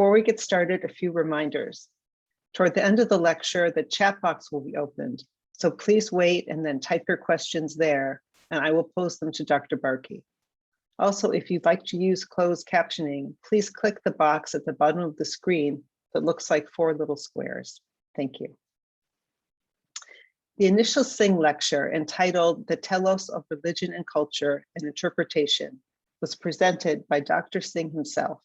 Before we get started, a few reminders. Toward the end of the lecture, the chat box will be opened. So please wait and then type your questions there, and I will post them to Dr. Barkey. Also, if you'd like to use closed captioning, please click the box at the bottom of the screen that looks like 4 little squares. Thank you. The initial Singh lecture, entitled The Telos of Religion and Culture and Interpretation, was presented by Dr. Singh himself.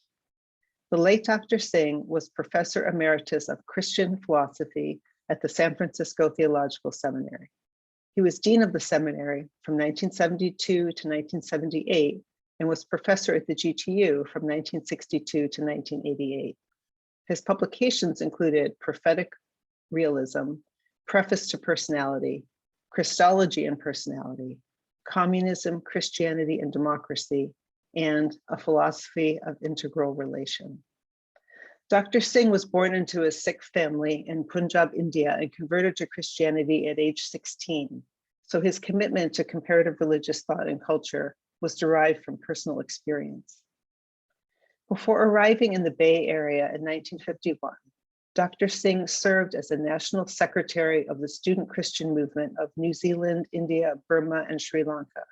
The late Dr. Singh was Professor Emeritus of Christian Philosophy at the San Francisco Theological Seminary. He was Dean of the seminary from 1972 to 1978 and was professor at the GTU from 1962 to 1988. His publications included Prophetic Realism, Preface to Personality, Christology and Personality, Communism, Christianity and Democracy, and A Philosophy of Integral Relation. Dr. Singh was born into a Sikh family in Punjab, India, and converted to Christianity at age 16. So his commitment to comparative religious thought and culture was derived from personal experience. Before arriving in the Bay Area in 1951, Dr. Singh served as the National Secretary of the Student Christian Movement of New Zealand, India, Burma, and Sri Lanka.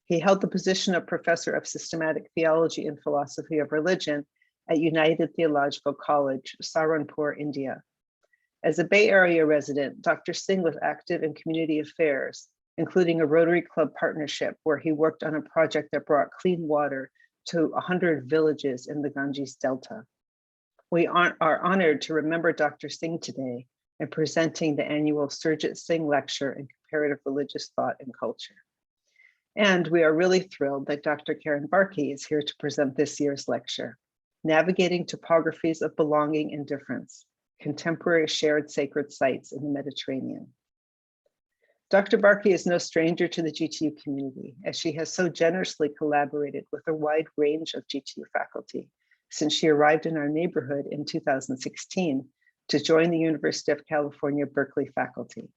He held the position of Professor of Systematic Theology and Philosophy of Religion at United Theological College, Saharanpur, India. As a Bay Area resident, Dr. Singh was active in community affairs, including a Rotary Club partnership where he worked on a project that brought clean water to 100 villages in the Ganges Delta. We are honored to remember Dr. Singh today and presenting the annual Surjit Singh Lecture in Comparative Religious Thought and Culture. And we are really thrilled that Dr. Karen Barkey is here to present this year's lecture, Navigating Topographies of Belonging and Difference, Contemporary Shared Sacred Sites in the Mediterranean. Dr. Barkey is no stranger to the GTU community, as she has so generously collaborated with a wide range of GTU faculty since she arrived in our neighborhood in 2016 to join the University of California, Berkeley faculty.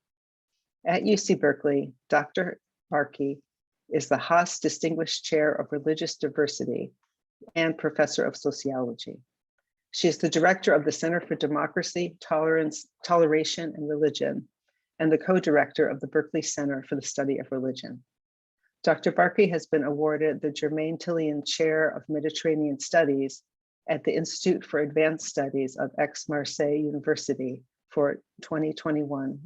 At UC Berkeley, Dr. Barkey is the Haas Distinguished Chair of Religious Diversity and Professor of Sociology. She is the director of the Center for Democracy, Tolerance, Toleration and Religion, and the co-director of the Berkeley Center for the Study of Religion. Dr. Barkey has been awarded the Germain Tillian Chair of Mediterranean Studies at the Institute for Advanced Studies of Aix-Marseille University for 2021-22.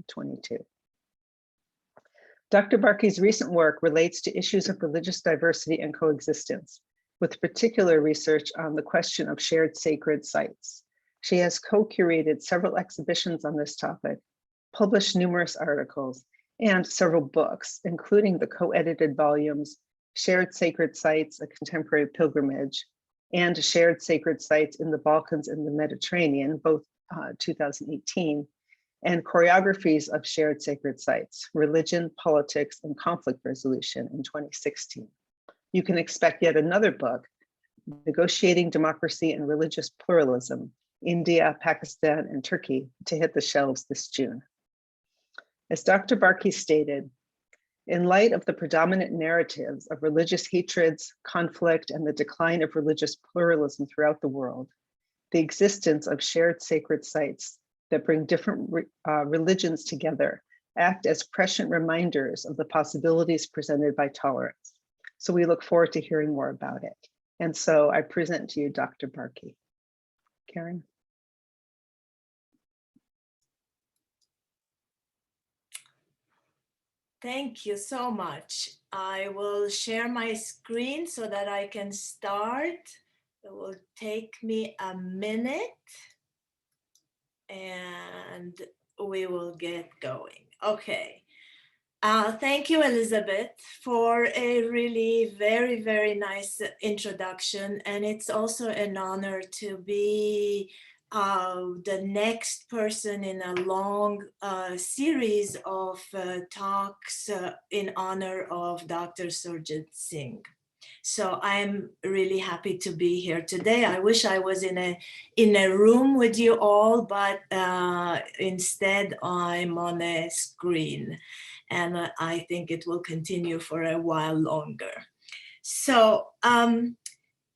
Dr. Barkey's recent work relates to issues of religious diversity and coexistence, with particular research on the question of shared sacred sites. She has co-curated several exhibitions on this topic, published numerous articles, and several books, including the co-edited volumes, Shared Sacred Sites, A Contemporary Pilgrimage, and Shared Sacred Sites in the Balkans and the Mediterranean, both 2018, and Choreographies of Shared Sacred Sites, Religion, Politics, and Conflict Resolution in 2016. You can expect yet another book, Negotiating Democracy and Religious Pluralism, India, Pakistan, and Turkey, to hit the shelves this June. As Dr. Barkey stated, in light of the predominant narratives of religious hatreds, conflict, and the decline of religious pluralism throughout the world, the existence of shared sacred sites that bring different religions together act as prescient reminders of the possibilities presented by tolerance. So we look forward to hearing more about it. And so I present to you Dr. Barkey. Karen. Thank you so much. I will share my screen so that I can start. It will take me a minute and we will get going. Okay. Thank you, Elizabeth, for a really very, very nice introduction. And it's also an honor to be the next person in a long series of talks in honor of Dr. Surjit Singh. So I'm really happy to be here today. I wish I was in a room with you all, but instead I'm on a screen, and I think it will continue for a while longer. So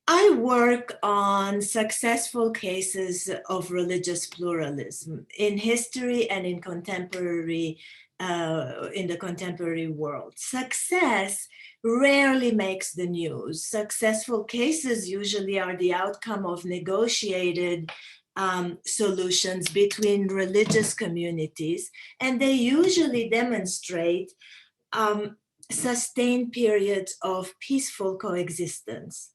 I work on successful cases of religious pluralism in history and in the contemporary world. Success rarely makes the news. Successful cases usually are the outcome of negotiated solutions between religious communities, and they usually demonstrate sustained periods of peaceful coexistence.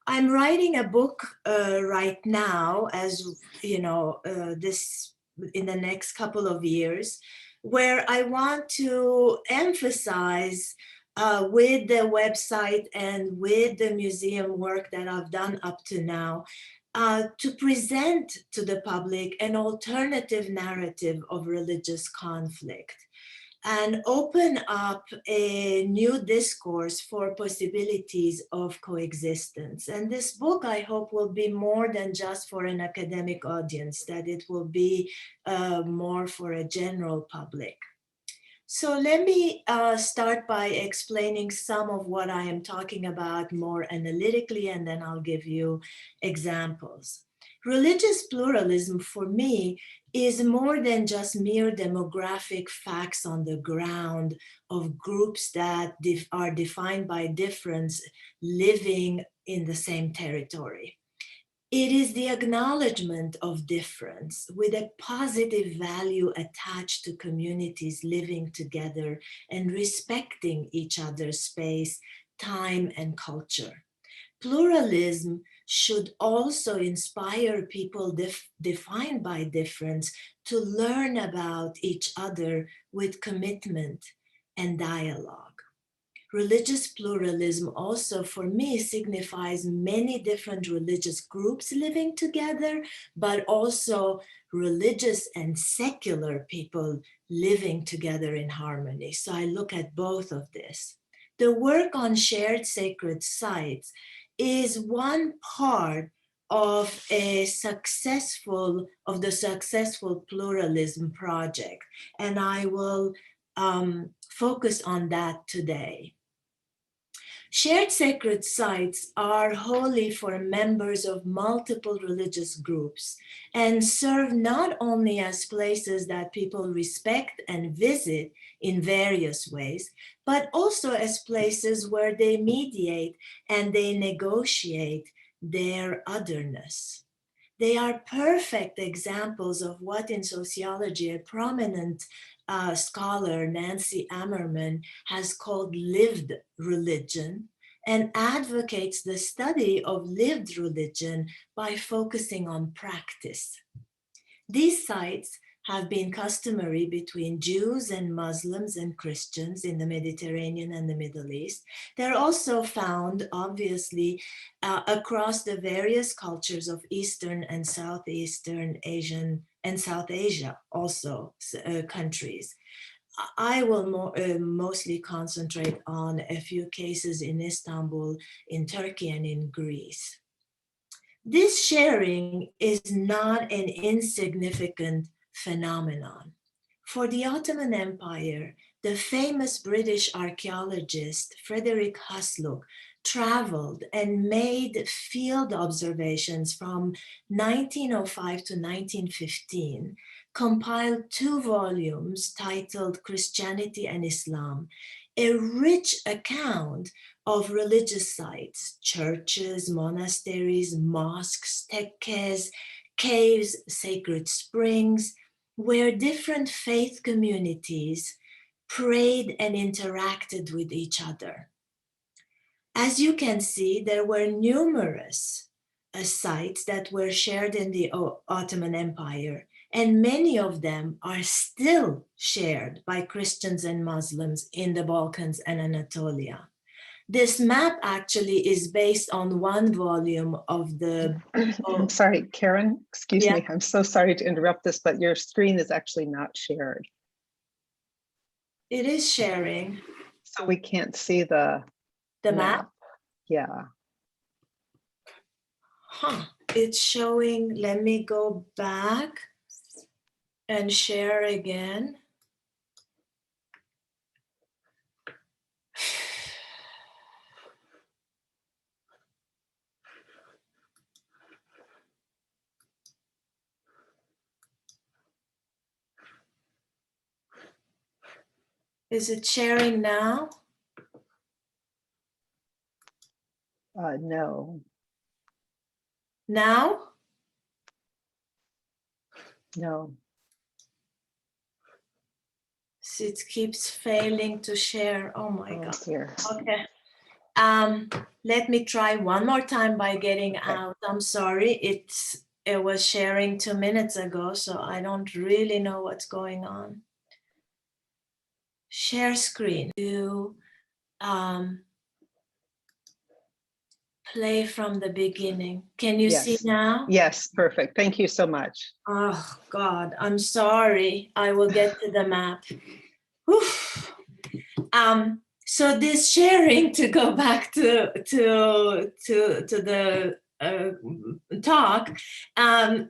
I'm writing a book right now, as you know, this in the next couple of years, where I want to emphasize with the website and with the museum work that I've done up to now, to present to the public an alternative narrative of religious conflict and open up a new discourse for possibilities of coexistence. And this book, I hope, will be more than just for an academic audience, that it will be more for a general public. So let me start by explaining some of what I am talking about more analytically, and then I'll give you examples. Religious pluralism for me is more than just mere demographic facts on the ground of groups that are defined by difference living in the same territory. It is the acknowledgement of difference with a positive value attached to communities living together and respecting each other's space, time, and culture. Pluralism should also inspire people defined by difference to learn about each other with commitment and dialogue. Religious pluralism also, for me, signifies many different religious groups living together, but also religious and secular people living together in harmony. So I look at both of this. The work on shared sacred sites is one part of the successful pluralism project, and I will focus on that today. Shared sacred sites are holy for members of multiple religious groups and serve not only as places that people respect and visit in various ways, but also as places where they mediate and they negotiate their otherness. They are perfect examples of what in sociology a prominent scholar, Nancy Ammerman, has called lived religion, and advocates the study of lived religion by focusing on practice. These sites have been customary between Jews and Muslims and Christians in the Mediterranean and the Middle East. They're also found, obviously, across the various cultures of Eastern and Southeastern Asian and South Asia, also countries. I will mostly concentrate on a few cases in Istanbul, in Turkey, and in Greece. This sharing is not an insignificant phenomenon. For the Ottoman Empire, the famous British archaeologist Frederick Hasluck traveled and made field observations from 1905 to 1915, compiled 2 volumes titled Christianity and Islam, a rich account of religious sites, churches, monasteries, mosques, tekkes, caves, sacred springs, where different faith communities prayed and interacted with each other. As you can see, there were numerous sites that were shared in the Ottoman Empire, and many of them are still shared by Christians and Muslims in the Balkans and Anatolia. This map actually is based on 1 volume of the... I'm sorry, Karen, excuse Yeah. me. I'm so sorry to interrupt this, but your screen is actually not shared. It is sharing. So we can't see the map. Yeah. It's showing, let me go back and share again. Is it sharing now? No, Now? no. So it keeps failing to share. Oh my God. Here. Okay. Let me try one more time by getting out. I'm sorry. It was sharing 2 minutes ago, so I don't really know what's going on. Share screen. To play from the beginning. Can you see now? Yes, perfect. Thank you so much. Oh God, I'm sorry. I will get to the map. Oof. So this sharing, to go back to the talk,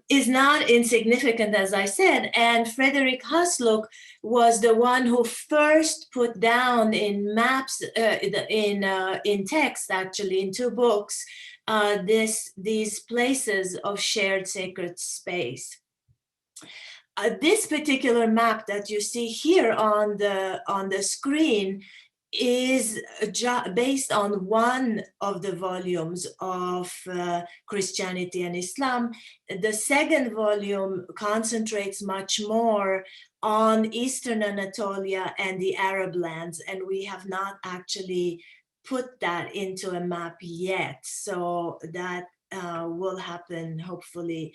is not insignificant, as I said. And Frederick Hasluck was the one who first put down in maps, in text, actually, in 2 books, these places of shared sacred space. This particular map that you see here on the screen is based on one of the volumes of Christianity and Islam. The second volume concentrates much more on Eastern Anatolia and the Arab lands, and we have not actually put that into a map yet. So that will happen hopefully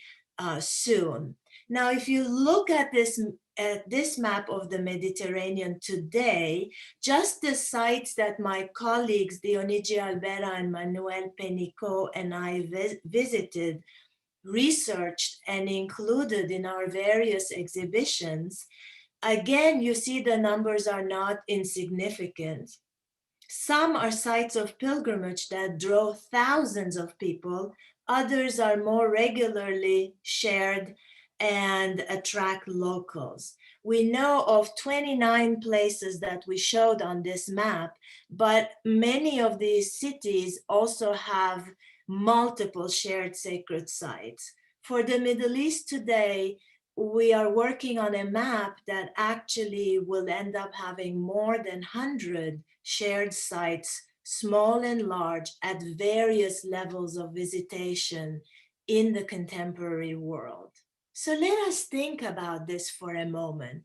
soon. Now, if you look at this map of the Mediterranean today, just the sites that my colleagues Dionigi Albera and Manuel Penico and I visited, researched, and included in our various exhibitions, again, you see the numbers are not insignificant. Some are sites of pilgrimage that draw thousands of people. Others are more regularly shared and attract locals. We know of 29 places that we showed on this map, but many of these cities also have multiple shared sacred sites. For the Middle East today, we are working on a map that actually will end up having more than 100 shared sites, small and large, at various levels of visitation in the contemporary world. So let us think about this for a moment.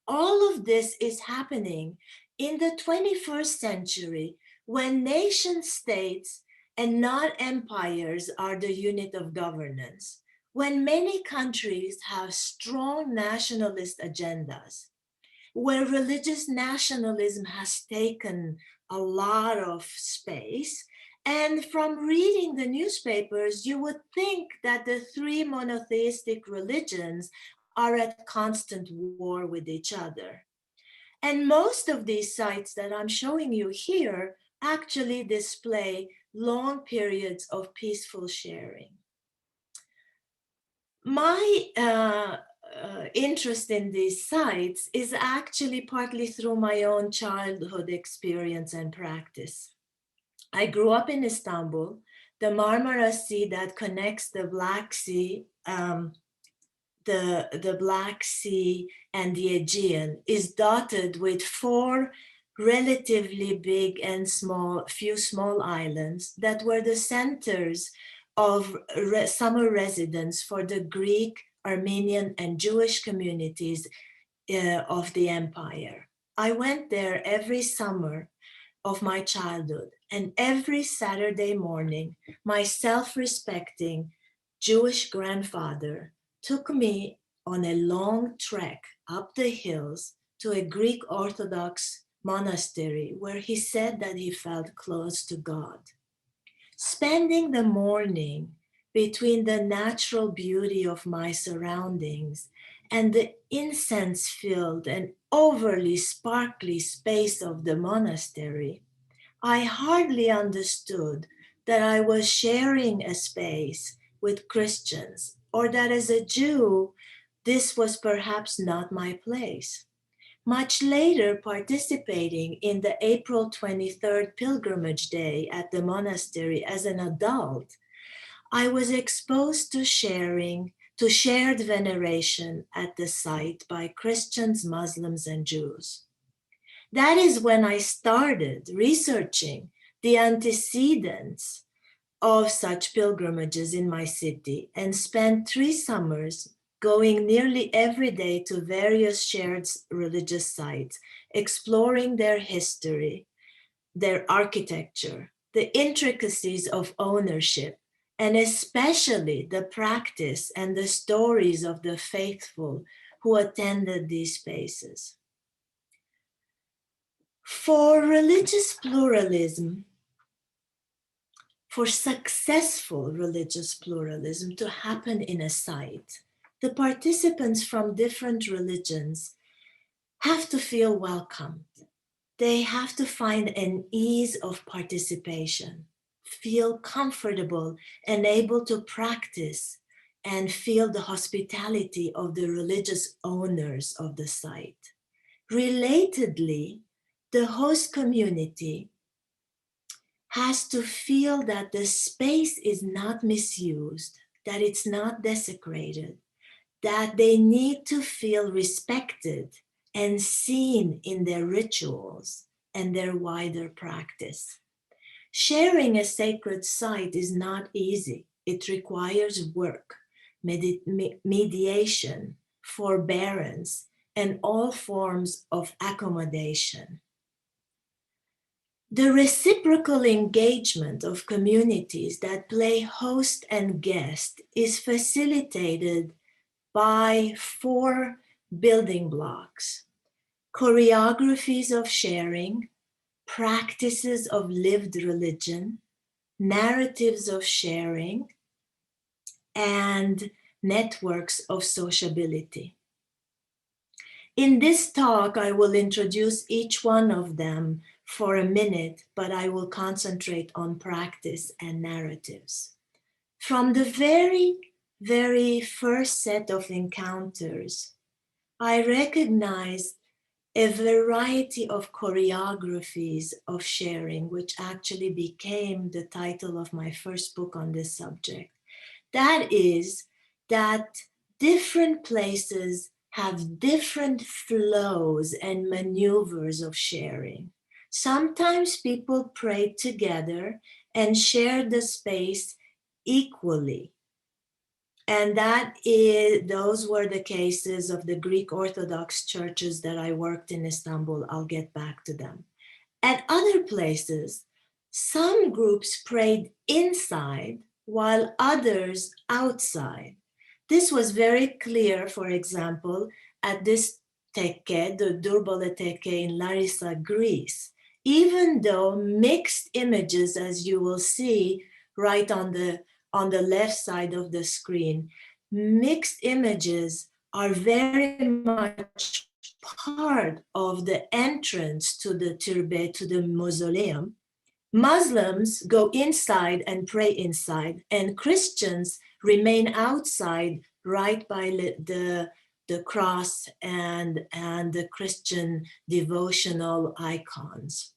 All of this is happening in the 21st century, when nation states and not empires are the unit of governance, when many countries have strong nationalist agendas, where religious nationalism has taken a lot of space. And from reading the newspapers, you would think that the 3 monotheistic religions are at constant war with each other. And most of these sites that I'm showing you here actually display long periods of peaceful sharing. My interest in these sites is actually partly through my own childhood experience and practice. I grew up in Istanbul. The Marmara Sea that connects the Black Sea, the Black Sea and the Aegean, is dotted with 4 relatively big and few small islands that were the centers of summer residence for the Greek, Armenian, and Jewish communities of the empire. I went there every summer of my childhood, and every Saturday morning, my self-respecting Jewish grandfather took me on a long trek up the hills to a Greek Orthodox monastery where he said that he felt close to God. Spending the morning between the natural beauty of my surroundings and the incense-filled and overly sparkly space of the monastery, I hardly understood that I was sharing a space with Christians, or that as a Jew, this was perhaps not my place. Much later, participating in the April 23rd pilgrimage day at the monastery as an adult, I was exposed to shared veneration at the site by Christians, Muslims, and Jews. That is when I started researching the antecedents of such pilgrimages in my city and spent 3 summers going nearly every day to various shared religious sites, exploring their history, their architecture, the intricacies of ownership, and especially the practice and the stories of the faithful who attended these spaces. For religious pluralism, for successful religious pluralism to happen in a site, the participants from different religions have to feel welcomed. They have to find an ease of participation, feel comfortable and able to practice and feel the hospitality of the religious owners of the site. Relatedly, the host community has to feel that the space is not misused, that it's not desecrated, that they need to feel respected and seen in their rituals and their wider practice. Sharing a sacred site is not easy. It requires work, mediation, forbearance, and all forms of accommodation. The reciprocal engagement of communities that play host and guest is facilitated by 4 building blocks: choreographies of sharing, practices of lived religion, narratives of sharing, and networks of sociability. In this talk, I will introduce each one of them for a minute, but I will concentrate on practice and narratives. From the very first set of encounters, I recognized a variety of choreographies of sharing, which actually became the title of my first book on this subject. That is, that different places have different flows and maneuvers of sharing. Sometimes people prayed together and shared the space equally. And those were the cases of the Greek Orthodox churches that I worked in Istanbul. I'll get back to them. At other places, some groups prayed inside while others outside. This was very clear, for example, at this tekke, the Türbe tekke in Larissa, Greece. Even though mixed images, as you will see right on the left side of the screen, mixed images are very much part of the entrance to the Türbe, to the mausoleum. Muslims go inside and pray inside, and Christians remain outside right by the cross and the Christian devotional icons.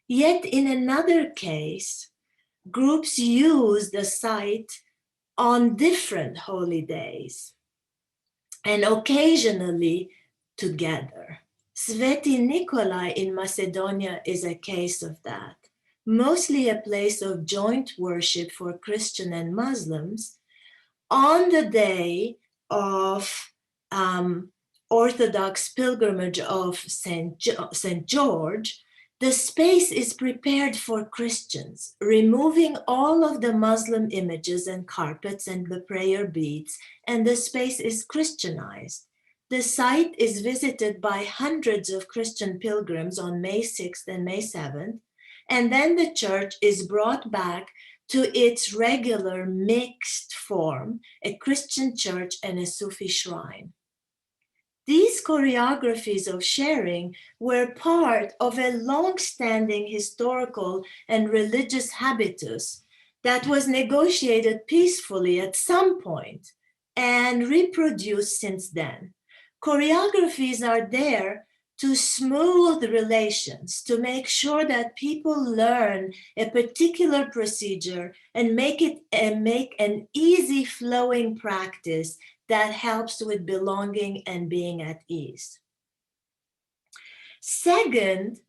Yet in another case, groups use the site on different holy days and occasionally together. Sveti Nikolai in Macedonia is a case of that. Mostly a place of joint worship for Christian and Muslims. On the day of Orthodox pilgrimage of St. George, the space is prepared for Christians, removing all of the Muslim images and carpets and the prayer beads, and the space is Christianized. The site is visited by hundreds of Christian pilgrims on May 6th and May 7th, and then the church is brought back to its regular mixed form, a Christian church and a Sufi shrine. These choreographies of sharing were part of a long-standing historical and religious habitus that was negotiated peacefully at some point and reproduced since then. Choreographies are there to smooth relations, to make sure that people learn a particular procedure and make an easy flowing practice that helps with belonging and being at ease. Second,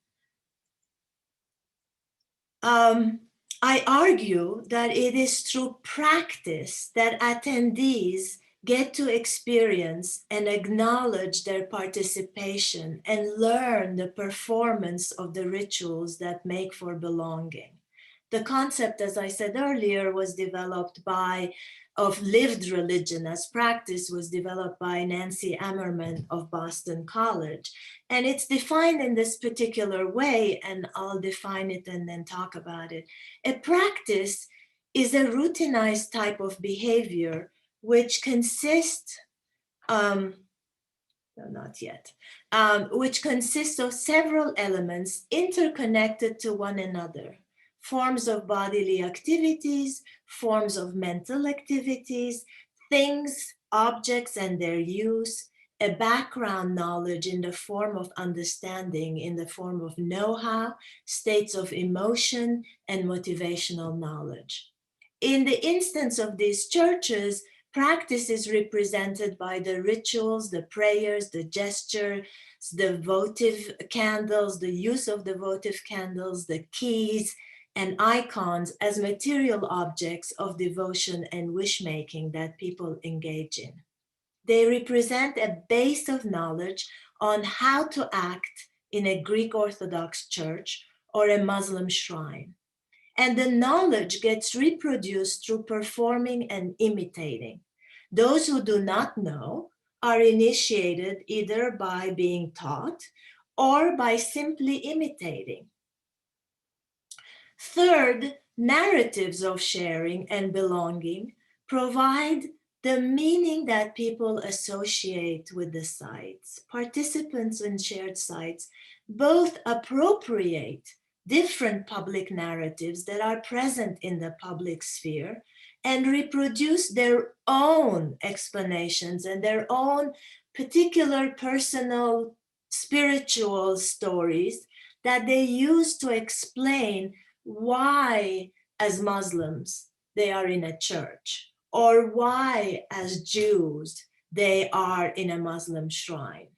I argue that it is through practice that attendees get to experience and acknowledge their participation and learn the performance of the rituals that make for belonging. The concept, as I said earlier, was developed of lived religion as practice was developed by Nancy Ammerman of Boston College. And it's defined in this particular way, and I'll define it and then talk about it. A practice is a routinized type of behavior which consists, no, not yet, which consists of several elements interconnected to one another. Forms of bodily activities, forms of mental activities, things, objects and their use, a background knowledge in the form of understanding, in the form of know-how, states of emotion, and motivational knowledge. In the instance of these churches, practice is represented by the rituals, the prayers, the gestures, the votive candles, the use of the votive candles, the keys, and icons as material objects of devotion and wish-making that people engage in. They represent a base of knowledge on how to act in a Greek Orthodox church or a Muslim shrine. And the knowledge gets reproduced through performing and imitating. Those who do not know are initiated either by being taught or by simply imitating. Third, narratives of sharing and belonging provide the meaning that people associate with the sites. Participants in shared sites both appropriate different public narratives that are present in the public sphere and reproduce their own explanations and their own particular personal spiritual stories that they use to explain why, as Muslims, they are in a church, or why, as Jews, they are in a Muslim shrine.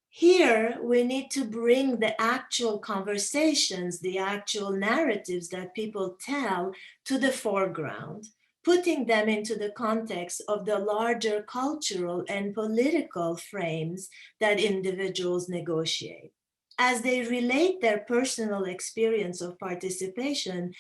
Here, we need to bring the actual conversations, the actual narratives that people tell to the foreground, putting them into the context of the larger cultural and political frames that individuals negotiate. As they relate their personal experience of participation,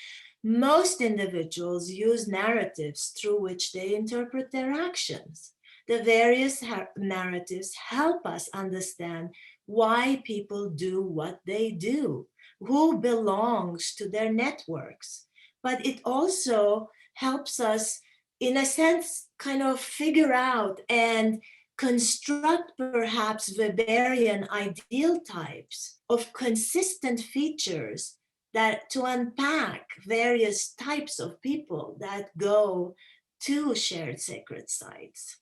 most individuals use narratives through which they interpret their actions. The various narratives help us understand why people do what they do, who belongs to their networks. But it also helps us, in a sense, kind of figure out and construct perhaps Weberian ideal types of consistent features that to unpack various types of people that go to shared sacred sites.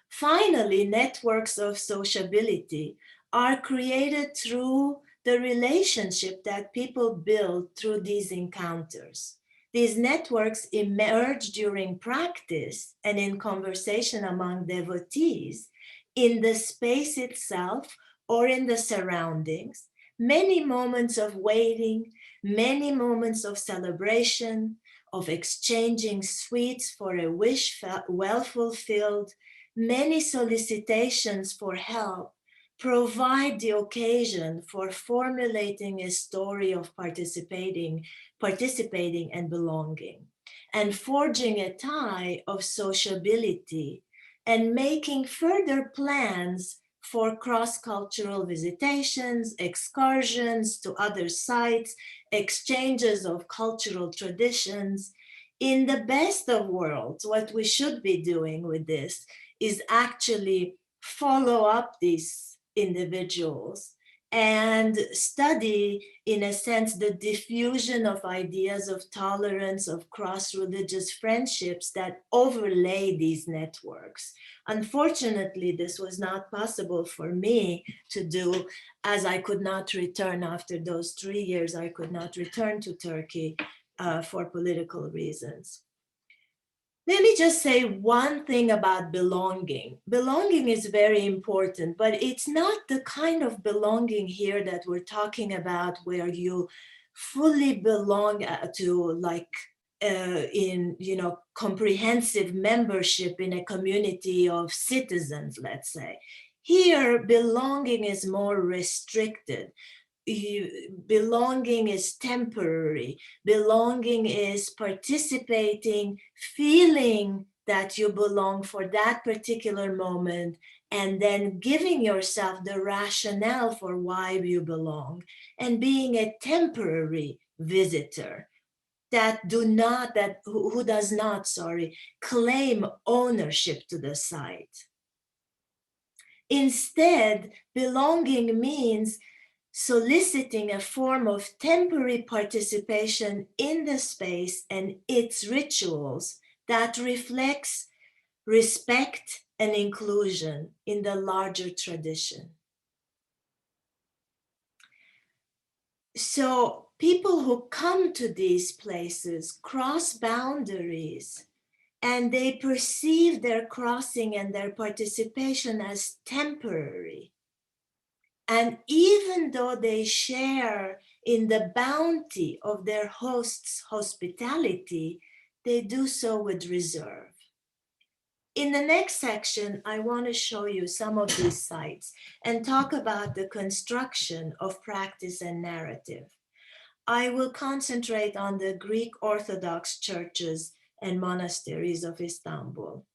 Finally, networks of sociability are created through the relationship that people build through these encounters. These networks emerge during practice and in conversation among devotees, in the space itself or in the surroundings, many moments of waiting, many moments of celebration, of exchanging sweets for a wish well fulfilled, many solicitations for help provide the occasion for formulating a story of participating and belonging, and forging a tie of sociability and making further plans for cross-cultural visitations, excursions to other sites, exchanges of cultural traditions. In the best of worlds, what we should be doing with this is actually follow up these individuals and study, in a sense, the diffusion of ideas of tolerance, of cross-religious friendships that overlay these networks. Unfortunately, this was not possible for me to do, as I could not return after those 3 years. I could not return to Turkey for political reasons. Let me just say one thing about belonging. Belonging is very important, but it's not the kind of belonging here that we're talking about where you fully belong to, like in, comprehensive membership in a community of citizens, let's say. Here, belonging is more restricted. Belonging is temporary. Belonging is participating, feeling that you belong for that particular moment, and then giving yourself the rationale for why you belong, and being a temporary visitor who does not claim ownership to the site. Instead, belonging means soliciting a form of temporary participation in the space and its rituals that reflects respect and inclusion in the larger tradition. So people who come to these places cross boundaries, and they perceive their crossing and their participation as temporary. And even though they share in the bounty of their host's hospitality, they do so with reserve. In the next section, I want to show you some of these sites and talk about the construction of practice and narrative. I will concentrate on the Greek Orthodox churches and monasteries of Istanbul.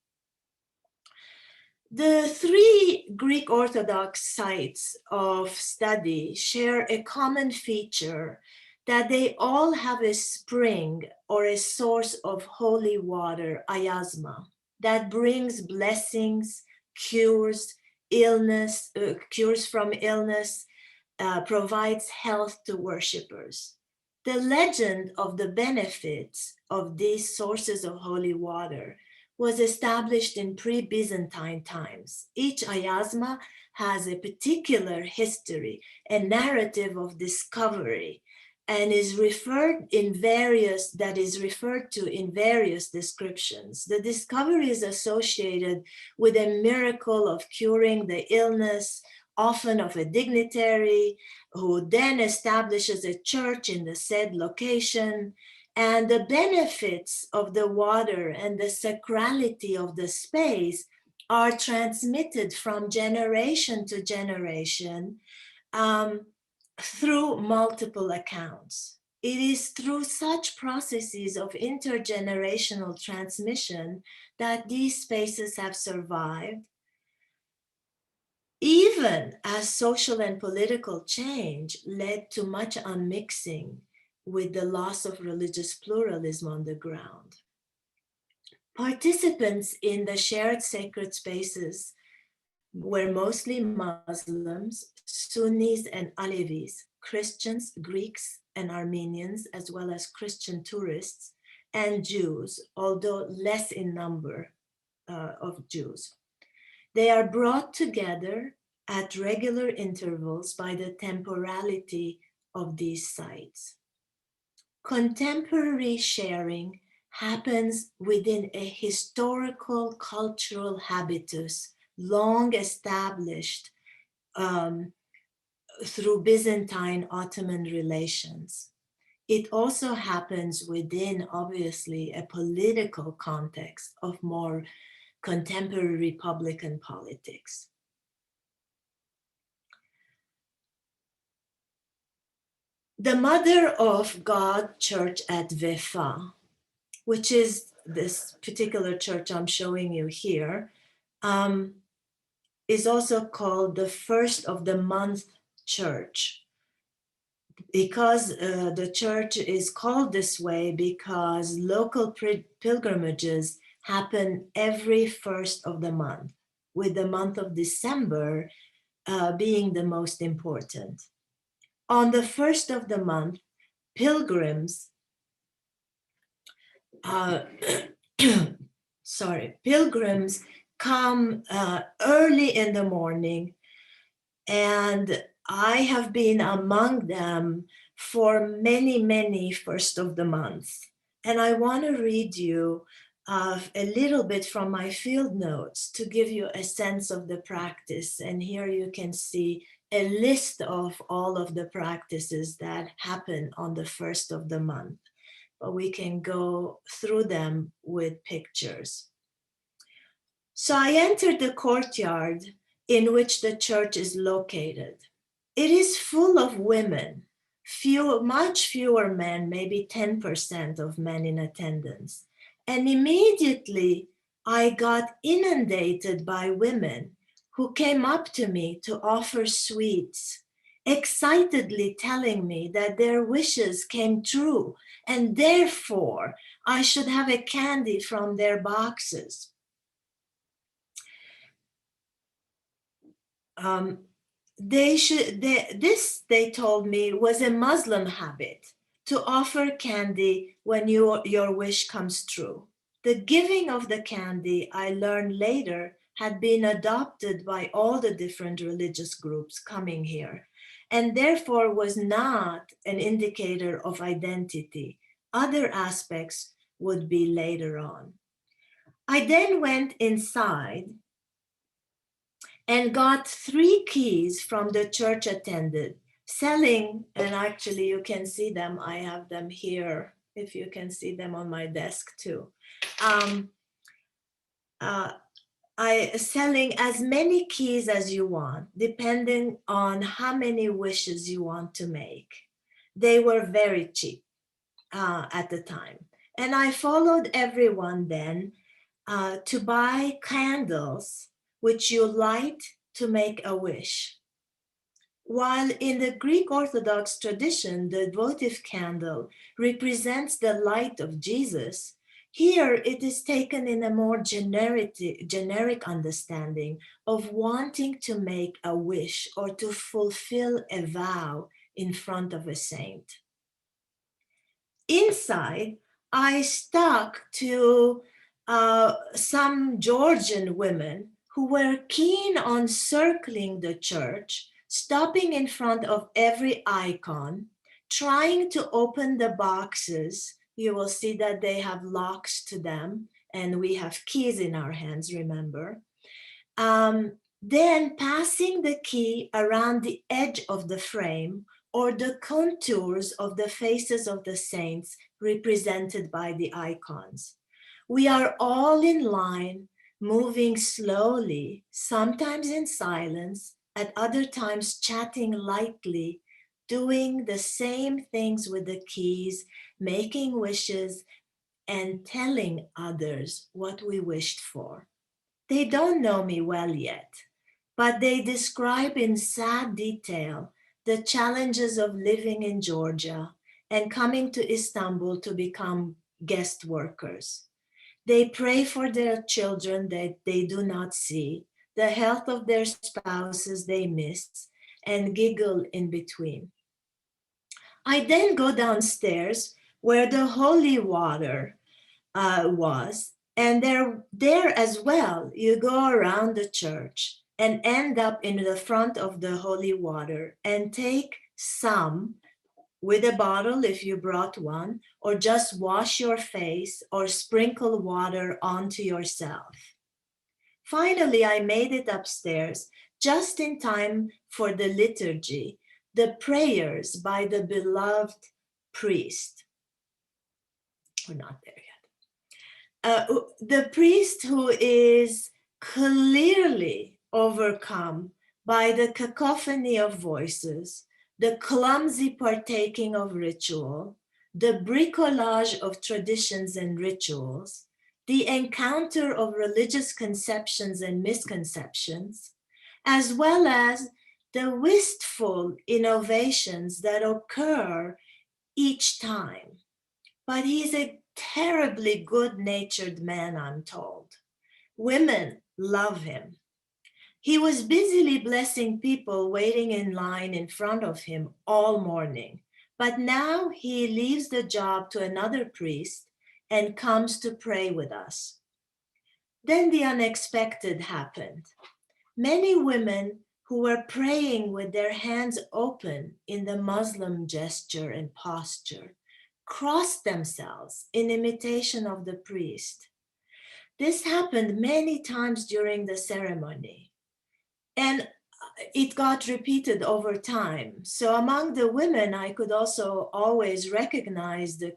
The three Greek Orthodox sites of study share a common feature that they all have a spring or a source of holy water, ayasma, that brings blessings, cures from illness, provides health to worshippers. The legend of the benefits of these sources of holy water was established in pre-Byzantine times. Each ayasma has a particular history, a narrative of discovery, and is referred to in various descriptions. The discovery is associated with a miracle of curing the illness, often of a dignitary, who then establishes a church in the said location. And the benefits of the water and the sacrality of the space are transmitted from generation to generation through multiple accounts. It is through such processes of intergenerational transmission that these spaces have survived, even as social and political change led to much unmixing with the loss of religious pluralism on the ground. Participants in the shared sacred spaces were mostly Muslims, Sunnis and Alevis, Christians, Greeks and Armenians, as well as Christian tourists, and Jews, although less in number of Jews. They are brought together at regular intervals by the temporality of these sites. Contemporary sharing happens within a historical cultural habitus long established through Byzantine Ottoman relations. It also happens within, obviously, a political context of more contemporary Republican politics. The Mother of God Church at Vefa, which is this particular church I'm showing you here, is also called the first of the month church, because the church is called this way because local pilgrimages happen every first of the month, with the month of December being the most important. On the first of the month, pilgrims come early in the morning, and I have been among them for many, many first of the month. And I want to read you a little bit from my field notes to give you a sense of the practice. And here you can see a list of all of the practices that happen on the first of the month, but we can go through them with pictures. So I entered the courtyard in which the church is located. It is full of women, much fewer men, maybe 10% of men in attendance. And immediately I got inundated by women who came up to me to offer sweets, excitedly telling me that their wishes came true and therefore I should have a candy from their boxes. They told me, was a Muslim habit to offer candy when your wish comes true. The giving of the candy, I learned later, had been adopted by all the different religious groups coming here, and therefore was not an indicator of identity. Other aspects would be later on. I then went inside and got 3 keys from the church attendant selling, and actually you can see them, I have them here, if you can see them on my desk too. Selling as many keys as you want, depending on how many wishes you want to make. They were very cheap at the time. And I followed everyone then to buy candles which you light to make a wish. While in the Greek Orthodox tradition, the votive candle represents the light of Jesus, here it is taken in a more generic understanding of wanting to make a wish or to fulfill a vow in front of a saint. Inside, I stuck to some Georgian women who were keen on circling the church, stopping in front of every icon, trying to open the boxes. You will see that they have locks to them, and we have keys in our hands, remember. Then passing the key around the edge of the frame or the contours of the faces of the saints represented by the icons. We are all in line, moving slowly, sometimes in silence, at other times chatting lightly, doing the same things with the keys, making wishes, and telling others what we wished for. They don't know me well yet, but they describe in sad detail the challenges of living in Georgia and coming to Istanbul to become guest workers. They pray for their children that they do not see, the health of their spouses they miss, and giggle in between. I then go downstairs where the holy water was, and there as well, you go around the church and end up in the front of the holy water and take some with a bottle if you brought one, or just wash your face or sprinkle water onto yourself. Finally, I made it upstairs just in time for the liturgy, the prayers by the beloved priest. We're not there yet. The priest who is clearly overcome by the cacophony of voices, the clumsy partaking of ritual, the bricolage of traditions and rituals, the encounter of religious conceptions and misconceptions, as well as the wistful innovations that occur each time. But he's a terribly good-natured man, I'm told. Women love him. He was busily blessing people waiting in line in front of him all morning, but now he leaves the job to another priest and comes to pray with us. Then the unexpected happened. Many women who were praying with their hands open in the Muslim gesture and posture crossed themselves in imitation of the priest. This happened many times during the ceremony, and it got repeated over time. So among the women, I could also always recognize the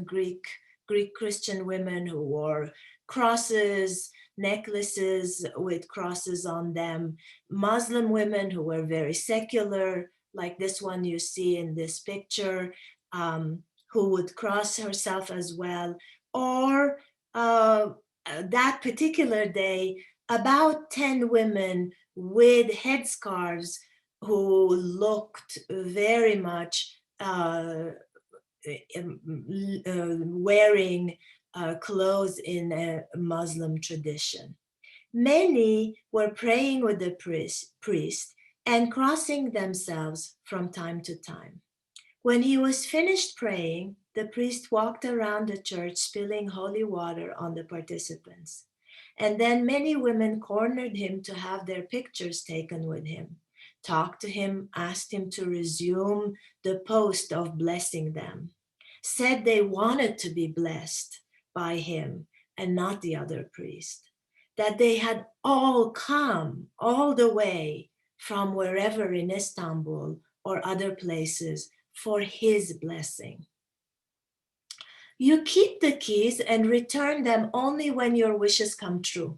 Greek Christian women who wore crosses, necklaces with crosses on them, Muslim women who were very secular, like this one you see in this picture, who would cross herself as well, or that particular day, about 10 women with headscarves who looked very much wearing clothes in a Muslim tradition. Many were praying with the priest and crossing themselves from time to time. When he was finished praying, the priest walked around the church spilling holy water on the participants. And then many women cornered him to have their pictures taken with him, talked to him, asked him to resume the post of blessing them, said they wanted to be blessed by him and not the other priest, that they had all come all the way from wherever in Istanbul or other places for his blessing. You keep the keys and return them only when your wishes come true.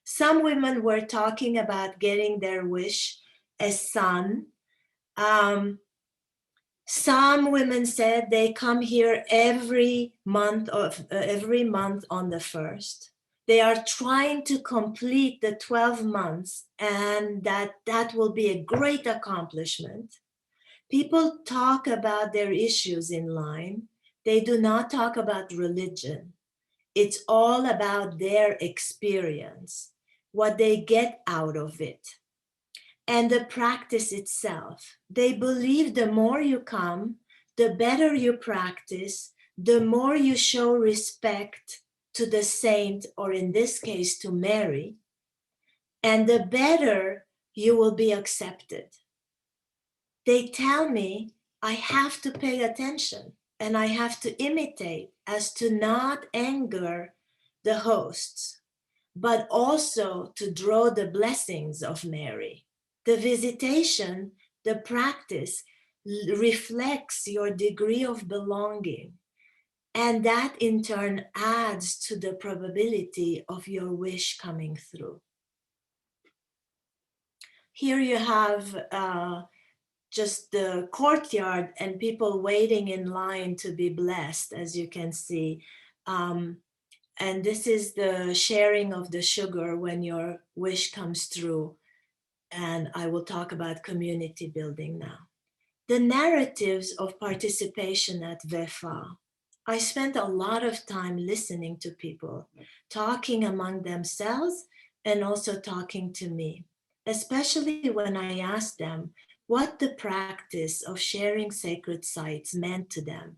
Some women were talking about getting their wish, a son. Some women said they come here every month on the 1st. They are trying to complete the 12 months, and that will be a great accomplishment. People talk about their issues in line. They do not talk about religion. It's all about their experience, what they get out of it, and the practice itself. They believe the more you come, the better you practice, the more you show respect to the saint, or in this case, to Mary, and the better you will be accepted. They tell me I have to pay attention and I have to imitate as to not anger the hosts, but also to draw the blessings of Mary. The visitation, the practice reflects your degree of belonging, and that in turn adds to the probability of your wish coming through. Here you have just the courtyard and people waiting in line to be blessed, as you can see. And this is the sharing of the sugar when your wish comes through. And I will talk about community building now. The narratives of participation at Vefa. I spent a lot of time listening to people, talking among themselves and also talking to me, especially when I asked them what the practice of sharing sacred sites meant to them,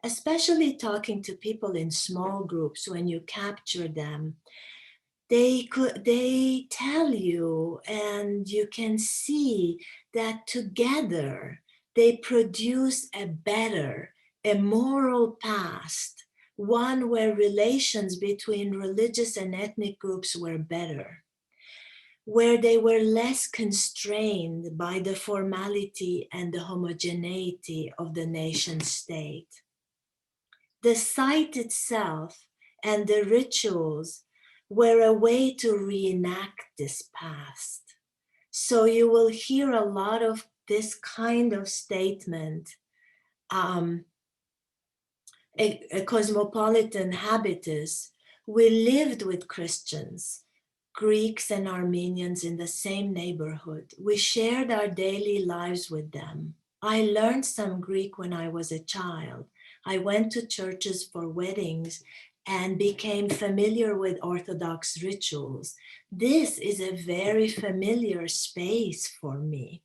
especially talking to people in small groups. When you capture them, they tell you, and you can see that together they produce a moral past, one where relations between religious and ethnic groups were better, where they were less constrained by the formality and the homogeneity of the nation state. The site itself and the rituals were a way to reenact this past. So you will hear a lot of this kind of statement, a cosmopolitan habitus. We lived with Christians, Greeks and Armenians in the same neighborhood. We shared our daily lives with them. I learned some Greek when I was a child. I went to churches for weddings and became familiar with Orthodox rituals. This is a very familiar space for me.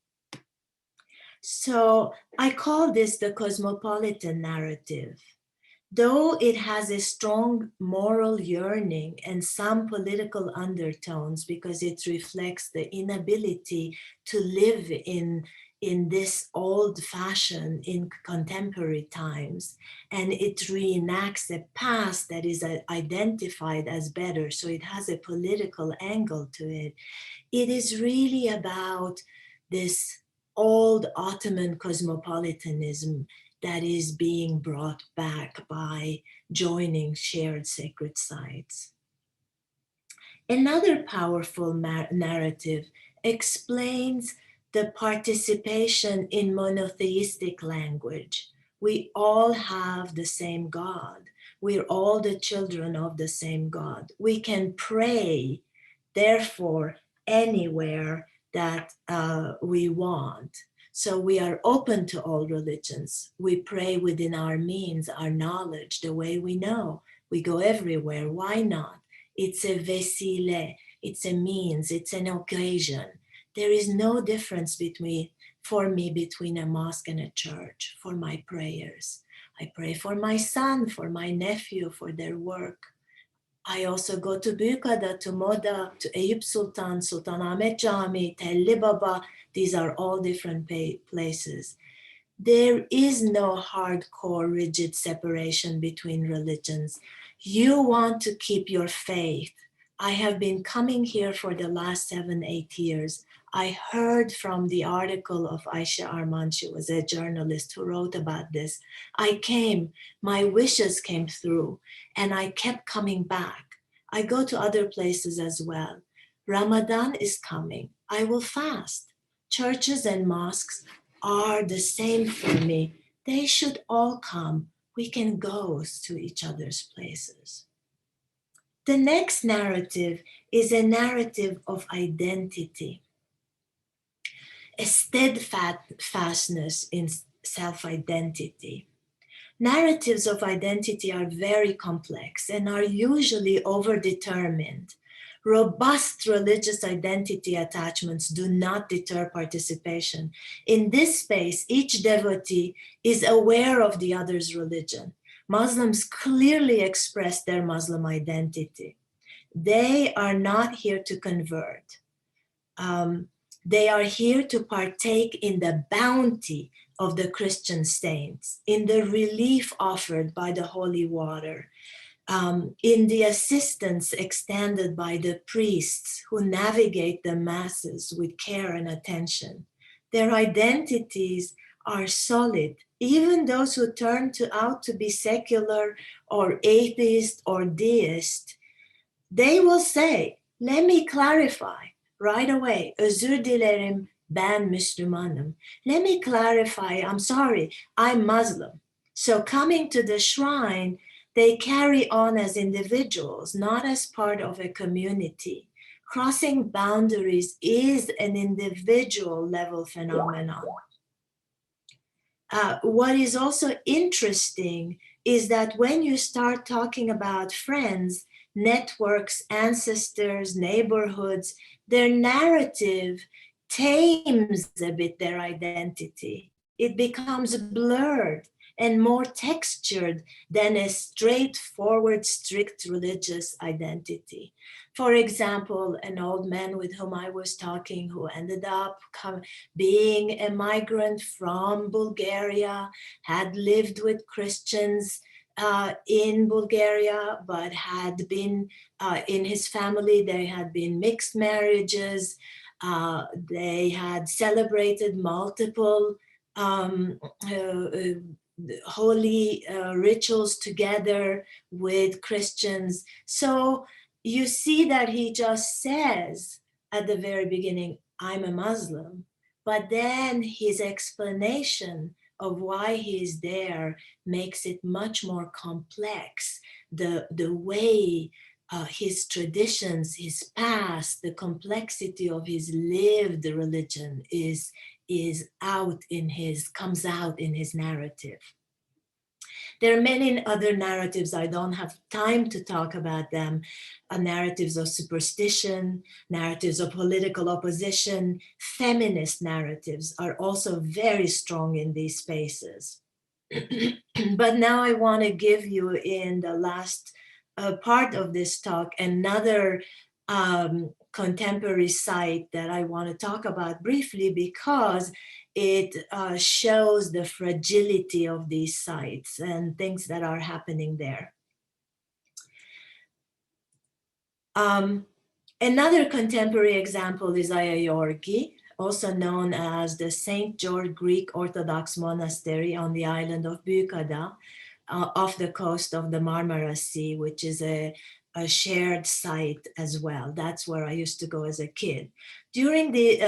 So I call this the cosmopolitan narrative. Though it has a strong moral yearning and some political undertones because it reflects the inability to live in in this old fashion in contemporary times, and it reenacts a past that is identified as better, so it has a political angle to it. It is really about this old Ottoman cosmopolitanism that is being brought back by joining shared sacred sites. Another powerful narrative explains the participation in monotheistic language. We all have the same God. We're all the children of the same God. We can pray, therefore, anywhere that we want. So we are open to all religions. We pray within our means, our knowledge, the way we know. We go everywhere. Why not? It's a vesile, it's a means, it's an occasion. There is no difference for me between a mosque and a church for my prayers. I pray for my son, for my nephew, for their work. I also go to Büyükada, to Moda, to Eyüp Sultan, Sultanahmet Cami, Telli Baba. These are all different places. There is no hardcore, rigid separation between religions. You want to keep your faith. I have been coming here for the last 7-8 years. I heard from the article of Ayşe Arman, she was a journalist who wrote about this. I came, my wishes came through, and I kept coming back. I go to other places as well. Ramadan is coming. I will fast. Churches and mosques are the same for me. They should all come. We can go to each other's places. The next narrative is a narrative of identity, a steadfastness in self-identity. Narratives of identity are very complex and are usually overdetermined. Robust religious identity attachments do not deter participation. In this space, each devotee is aware of the other's religion. Muslims clearly express their Muslim identity. They are not here to convert. They are here to partake in the bounty of the Christian saints, in the relief offered by the holy water, in the assistance extended by the priests who navigate the masses with care and attention. Their identities are solid. Even those who turn out to be secular or atheist or deist, they will say, let me clarify right away. Özür dilerim, ben Müslümanım. Let me clarify, I'm sorry, I'm Muslim. So coming to the shrine, they carry on as individuals, not as part of a community. Crossing boundaries is an individual level phenomenon. What is also interesting is that when you start talking about friends, networks, ancestors, neighborhoods, their narrative tames a bit their identity. It becomes blurred and more textured than a straightforward, strict religious identity. For example, an old man with whom I was talking who ended up being a migrant from Bulgaria, had lived with Christians in Bulgaria, but had been, in his family, there had been mixed marriages. They had celebrated multiple holy rituals together with Christians. So you see that he just says at the very beginning, I'm a Muslim, but then his explanation of why he's there makes it much more complex. The way his traditions, his past, the complexity of his lived religion comes out in his narrative. There are many other narratives. I don't have time to talk about them. Narratives of superstition, narratives of political opposition, feminist narratives are also very strong in these spaces. But now I want to give you, in the last part of this talk, another contemporary site that I want to talk about briefly, because it shows the fragility of these sites and things that are happening there. Another contemporary example is Ayayorgi, also known as the St. George Greek Orthodox Monastery on the island of Büyükada, off the coast of the Marmara Sea, which is a shared site as well. That's where I used to go as a kid. During the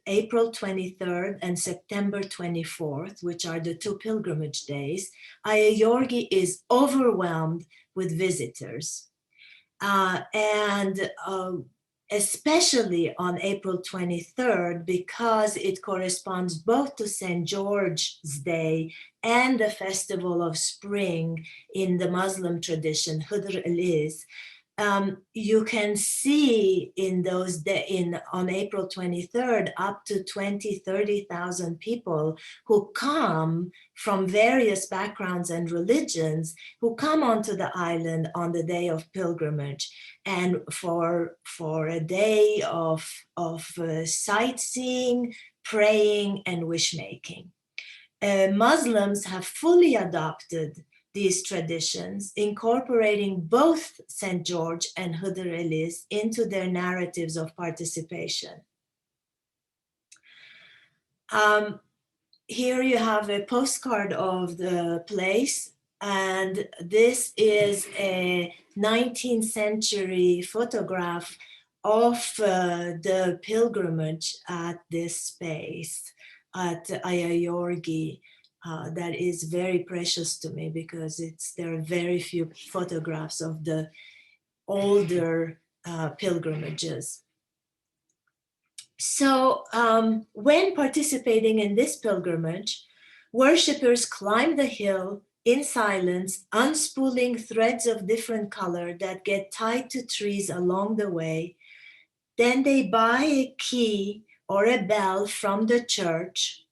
April 23rd and September 24th, which are the two pilgrimage days, Ayayorgi is overwhelmed with visitors. Especially on April 23rd, because it corresponds both to St. George's Day and the Festival of Spring in the Muslim tradition, Hıdr el-İz. You can see in those days, on April 23rd, up to 30,000 people who come from various backgrounds and religions, who come onto the island on the day of pilgrimage, and for a day of sightseeing, praying, and wish making. Muslims have fully adopted these traditions, incorporating both St. George and Hıdr el-İz into their narratives of participation. Here you have a postcard of the place, and this is a 19th century photograph of the pilgrimage at this space at Ayayorgi. That is very precious to me, because there are very few photographs of the older pilgrimages. So when participating in this pilgrimage, worshippers climb the hill in silence, unspooling threads of different color that get tied to trees along the way. Then they buy a key or a bell from the church,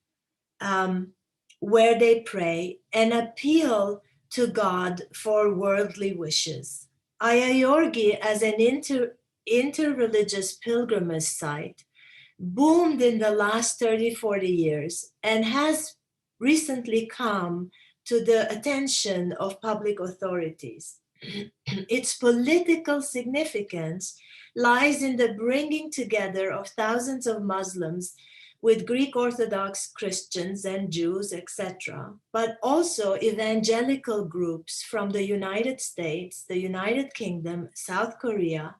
where they pray and appeal to God for worldly wishes. Ayayorgi, as an interreligious pilgrimage site, boomed in the last 30-40 years and has recently come to the attention of public authorities. Its political significance lies in the bringing together of thousands of Muslims with Greek Orthodox Christians and Jews, etc., but also evangelical groups from the United States, the United Kingdom, South Korea,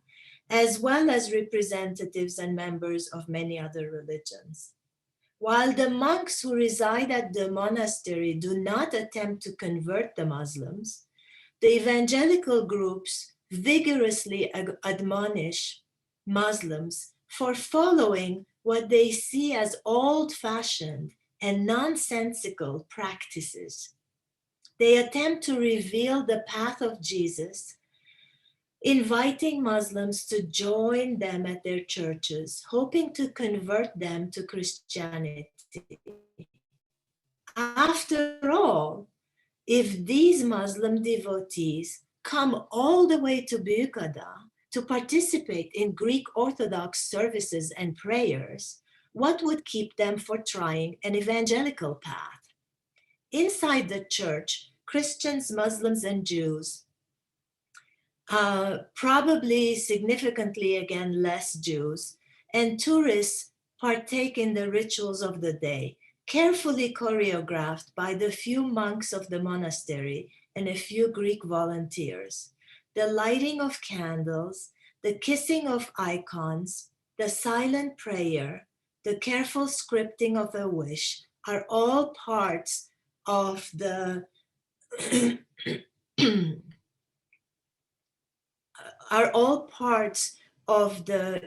as well as representatives and members of many other religions. While the monks who reside at the monastery do not attempt to convert the Muslims, the evangelical groups vigorously admonish Muslims for following what they see as old-fashioned and nonsensical practices. They attempt to reveal the path of Jesus, inviting Muslims to join them at their churches, hoping to convert them to Christianity. After all, if these Muslim devotees come all the way to Büyükada to participate in Greek Orthodox services and prayers, what would keep them from trying an evangelical path? Inside the church, Christians, Muslims, and Jews, probably significantly again less Jews, and tourists partake in the rituals of the day, carefully choreographed by the few monks of the monastery and a few Greek volunteers. The lighting of candles, the kissing of icons, the silent prayer, the careful scripting of a wish are all parts of the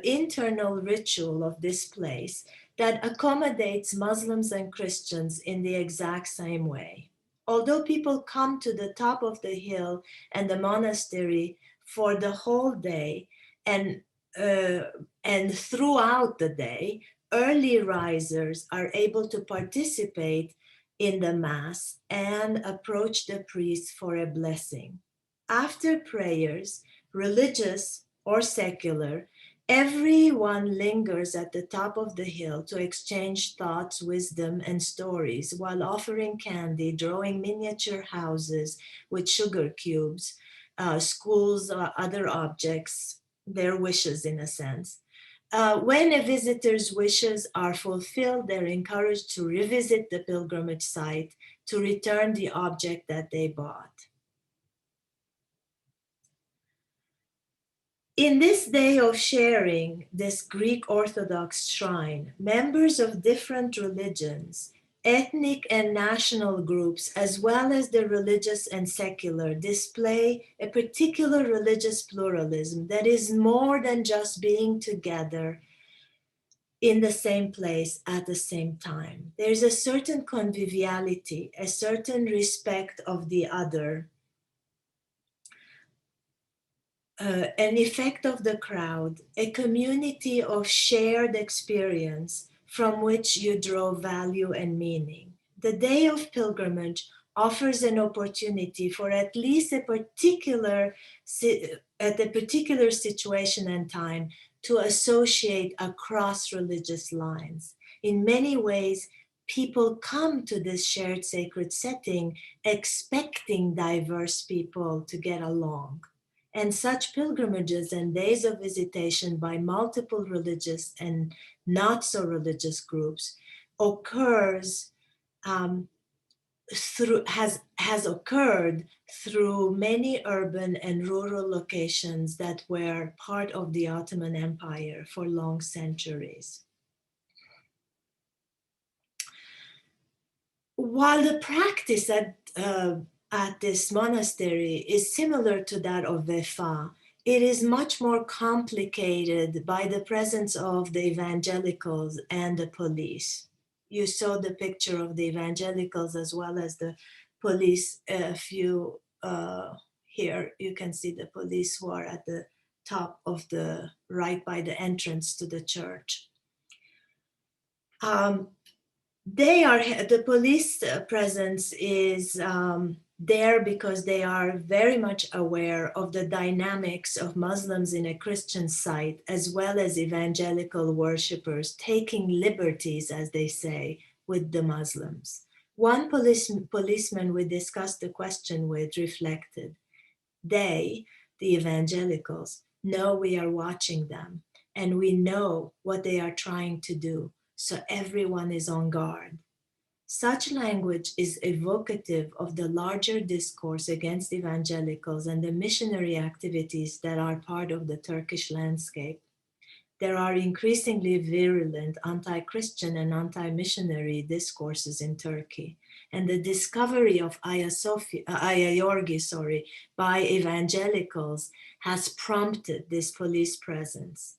internal ritual of this place that accommodates Muslims and Christians in the exact same way. Although people come to the top of the hill and the monastery for the whole day and throughout the day, early risers are able to participate in the Mass and approach the priest for a blessing. After prayers, religious or secular, everyone lingers at the top of the hill to exchange thoughts, wisdom, and stories while offering candy, drawing miniature houses with sugar cubes, schools, other objects, their wishes in a sense. When a visitor's wishes are fulfilled, they're encouraged to revisit the pilgrimage site to return the object that they bought. In this day of sharing this Greek Orthodox shrine, members of different religions, ethnic and national groups, as well as the religious and secular, display a particular religious pluralism that is more than just being together in the same place at the same time. There's a certain conviviality, a certain respect of the other, an effect of the crowd, a community of shared experience from which you draw value and meaning. The day of pilgrimage offers an opportunity for at least at a particular situation and time to associate across religious lines. In many ways, people come to this shared sacred setting expecting diverse people to get along. And such pilgrimages and days of visitation by multiple religious and not so religious groups occurs has occurred through many urban and rural locations that were part of the Ottoman Empire for long centuries. While the practice at this monastery is similar to that of Vefa, it is much more complicated by the presence of the evangelicals and the police. You saw the picture of the evangelicals as well as the police. Here you can see the police who are at the top of right by the entrance to the church. The police presence is there because they are very much aware of the dynamics of Muslims in a Christian site, as well as evangelical worshippers taking liberties, as they say, with the Muslims. One policeman we discussed the question with reflected, they, the evangelicals, know we are watching them and we know what they are trying to do. So everyone is on guard. Such language is evocative of the larger discourse against evangelicals and the missionary activities that are part of the Turkish landscape. There are increasingly virulent anti-Christian and anti-missionary discourses in Turkey, and the discovery of Ayayorgi by evangelicals has prompted this police presence.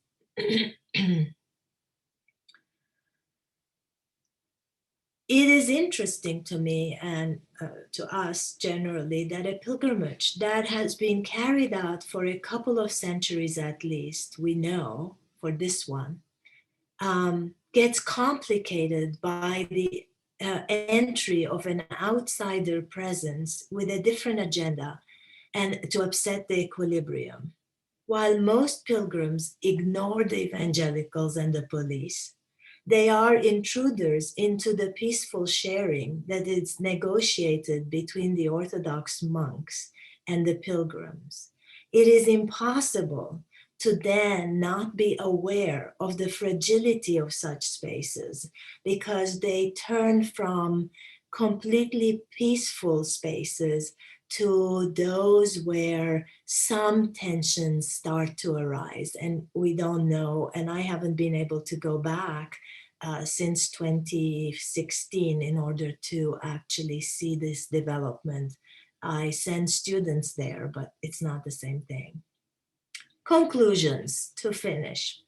It is interesting to me and to us generally that a pilgrimage that has been carried out for a couple of centuries at least, we know for this one, gets complicated by the entry of an outsider presence with a different agenda and to upset the equilibrium. While most pilgrims ignore the evangelicals and the police, they are intruders into the peaceful sharing that is negotiated between the Orthodox monks and the pilgrims. It is impossible to then not be aware of the fragility of such spaces because they turn from completely peaceful spaces to those where some tensions start to arise, and we don't know, and I haven't been able to go back since 2016 in order to actually see this development. I send students there, but it's not the same thing. Conclusions to finish.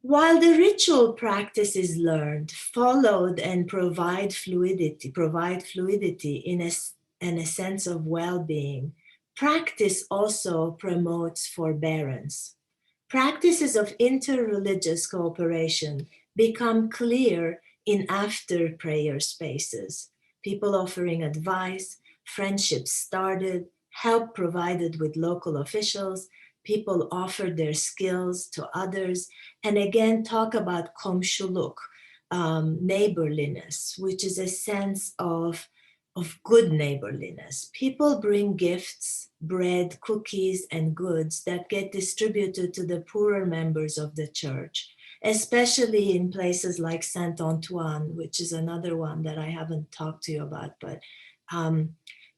While the ritual practice is learned, followed, and provide fluidity in a sense of well-being, practice also promotes forbearance. Practices of interreligious cooperation become clear in after prayer spaces. People offering advice, friendships started, help provided with local officials, People offer their skills to others, and again talk about komşuluk, neighborliness, which is a sense of good neighborliness. People bring gifts, bread, cookies, and goods that get distributed to the poorer members of the church, especially in places like Saint Antoine, which is another one that I haven't talked to you about, but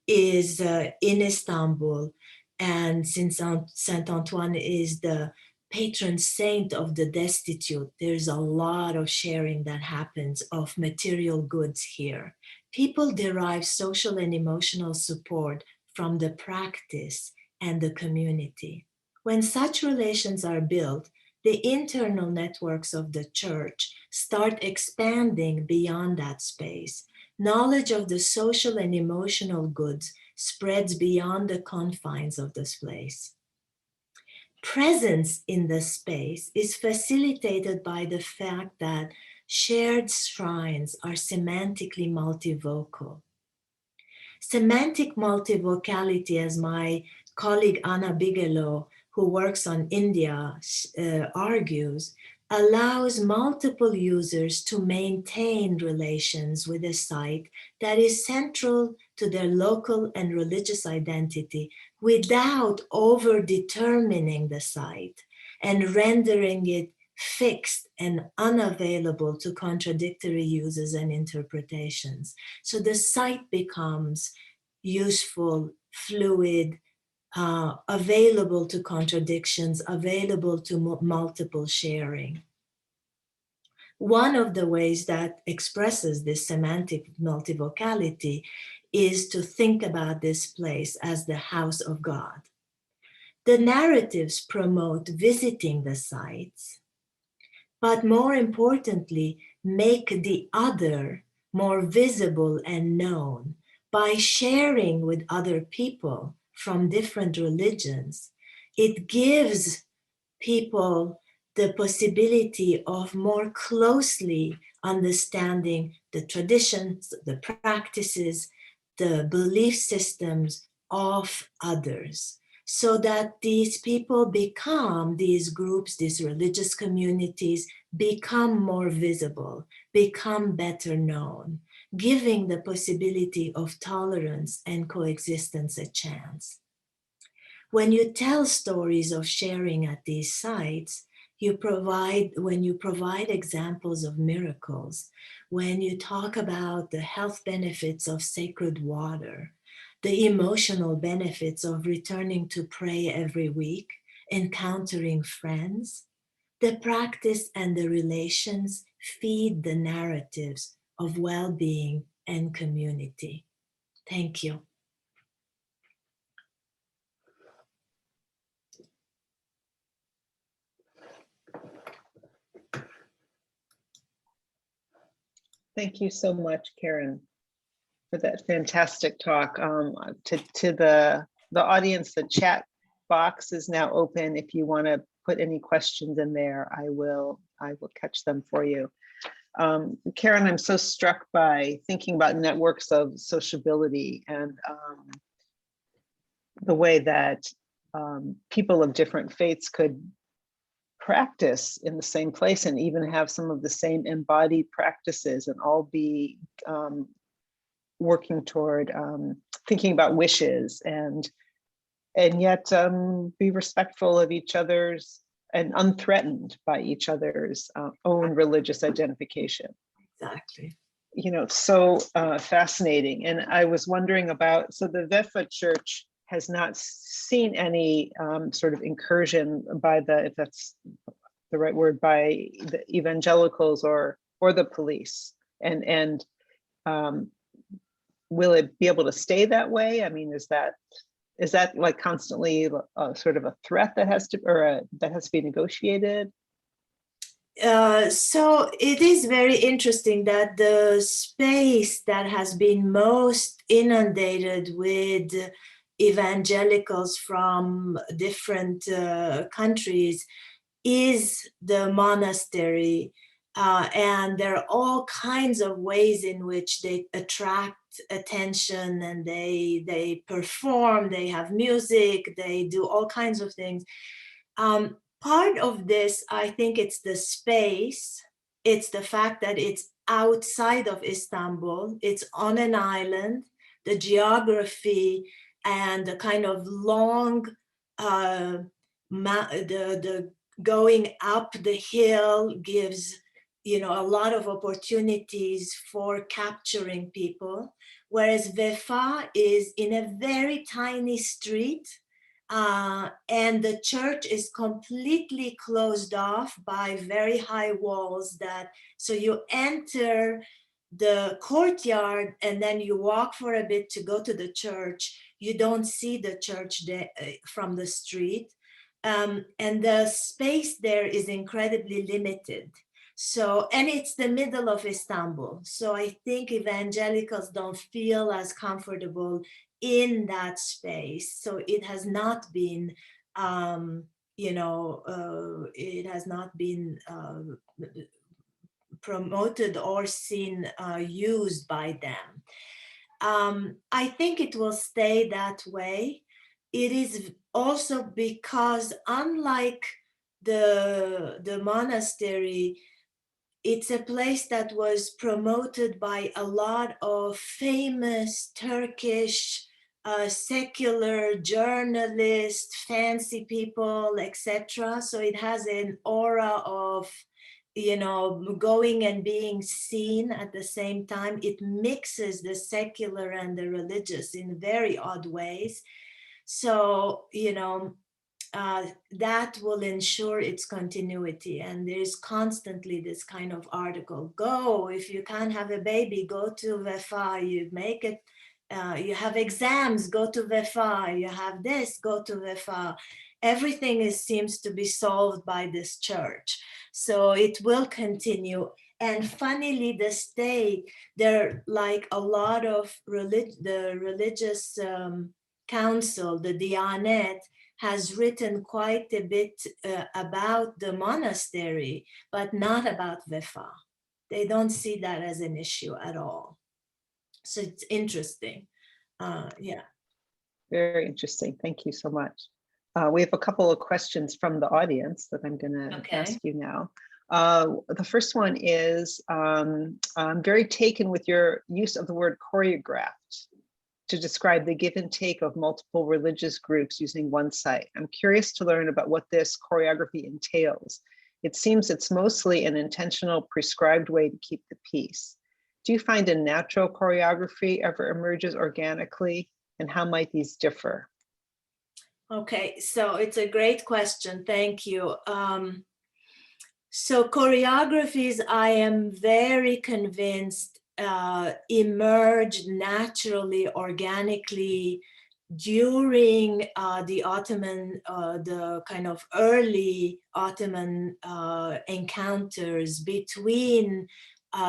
is in Istanbul. And since Saint Antoine is the patron saint of the destitute, there's a lot of sharing that happens of material goods here. People derive social and emotional support from the practice and the community. When such relations are built, the internal networks of the church start expanding beyond that space. Knowledge of the social and emotional goods spreads beyond the confines of this place. Presence in the space is facilitated by the fact that shared shrines are semantically multivocal. Semantic multivocality, as my colleague Anna Bigelow, who works on India, argues, allows multiple users to maintain relations with a site that is central to their local and religious identity without over-determining the site and rendering it fixed and unavailable to contradictory uses and interpretations. So the site becomes useful, fluid, available to contradictions, available to multiple sharing. One of the ways that expresses this semantic multivocality is to think about this place as the house of God. The narratives promote visiting the sites, but more importantly, make the other more visible and known by sharing with other people from different religions. It gives people the possibility of more closely understanding the traditions, the practices, the belief systems of others, so that these people become, these groups, these religious communities, become more visible, become better known, giving the possibility of tolerance and coexistence a chance. When you tell stories of sharing at these sites, when you provide examples of miracles, when you talk about the health benefits of sacred water, the emotional benefits of returning to pray every week, encountering friends, the practice and the relations feed the narratives of well-being and community. Thank you. Thank you so much, Karen, for that fantastic talk. To the audience, the chat box is now open. If you want to put any questions in there, I will catch them for you. Karen, I'm so struck by thinking about networks of sociability and the way that people of different faiths could practice in the same place and even have some of the same embodied practices and all be working toward thinking about wishes and yet be respectful of each other's and unthreatened by each other's own religious identification. Exactly. You know, so fascinating. And I was wondering about, so the Vefa church has not seen any sort of incursion by the, if that's the right word, by the evangelicals or the police. And will it be able to stay that way? I mean, is that like constantly sort of a threat that has to, or that has to be negotiated? So it is very interesting that the space that has been most inundated with evangelicals from different countries is the monastery And there are all kinds of ways in which they attract attention, and they perform, they have music, they do all kinds of things. Part of this, I think it's the space, it's the fact that it's outside of Istanbul, it's on an island, the geography and the kind of long, the going up the hill gives, you know, a lot of opportunities for capturing people, whereas Vefa is in a very tiny street, and the church is completely closed off by very high walls that, so you enter the courtyard and then you walk for a bit to go to the church. You don't see the church from the street. And the space there is incredibly limited. So, and it's the middle of Istanbul. So I think evangelicals don't feel as comfortable in that space. So it has not been, it has not been promoted or seen used by them. I think it will stay that way. It is also because, unlike the monastery, it's a place that was promoted by a lot of famous Turkish secular journalists, fancy people, etc. So it has an aura of, you know, going and being seen at the same time. It mixes the secular and the religious in very odd ways. So, you know, that will ensure its continuity. And there's constantly this kind of article, go, if you can't have a baby, go to Vefa, you make it, you have exams, go to Vefa, you have this, go to Vefa. Everything seems to be solved by this church. So it will continue. And funnily, the state, there like a lot of the religious council, the Diyanet, has written quite a bit about the monastery, but not about Vefa. They don't see that as an issue at all. So it's interesting. Yeah. Very interesting. Thank you so much. We have a couple of questions from the audience that I'm going to ask you now. The first one is, I'm very taken with your use of the word choreographed to describe the give and take of multiple religious groups using one site. I'm curious to learn about what this choreography entails. It seems it's mostly an intentional, prescribed way to keep the peace. Do you find a natural choreography ever emerges organically, and how might these differ? Okay, so it's a great question. Thank you. So choreographies, I am very convinced, emerged naturally, organically during the Ottoman, the kind of early Ottoman encounters between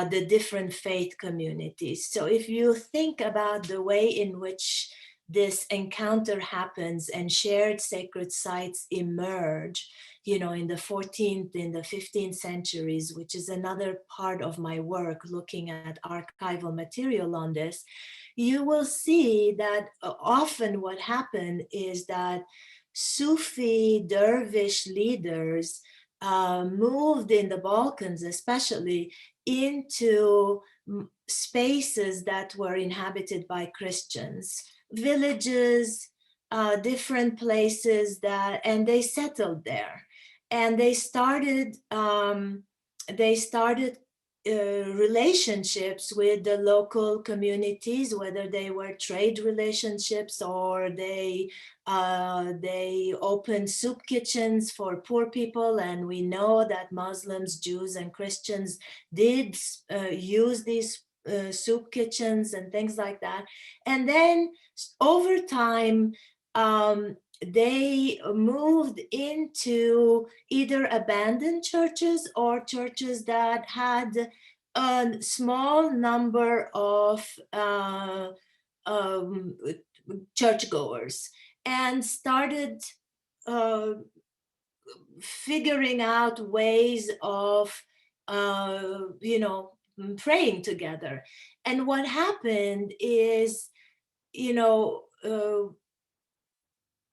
the different faith communities. So if you think about the way in which this encounter happens and shared sacred sites emerge, you know, in the 14th, in the 15th centuries, which is another part of my work, looking at archival material on this, you will see that often what happened is that Sufi dervish leaders moved in the Balkans, especially, into spaces that were inhabited by Christians, villages, different places that, and they settled there. And they started relationships with the local communities, whether they were trade relationships or they opened soup kitchens for poor people. And we know that Muslims, Jews, and Christians did use these soup kitchens and things like that. And then over time, they moved into either abandoned churches or churches that had a small number of churchgoers, and started figuring out ways of you know, praying together. And what happened is, you know,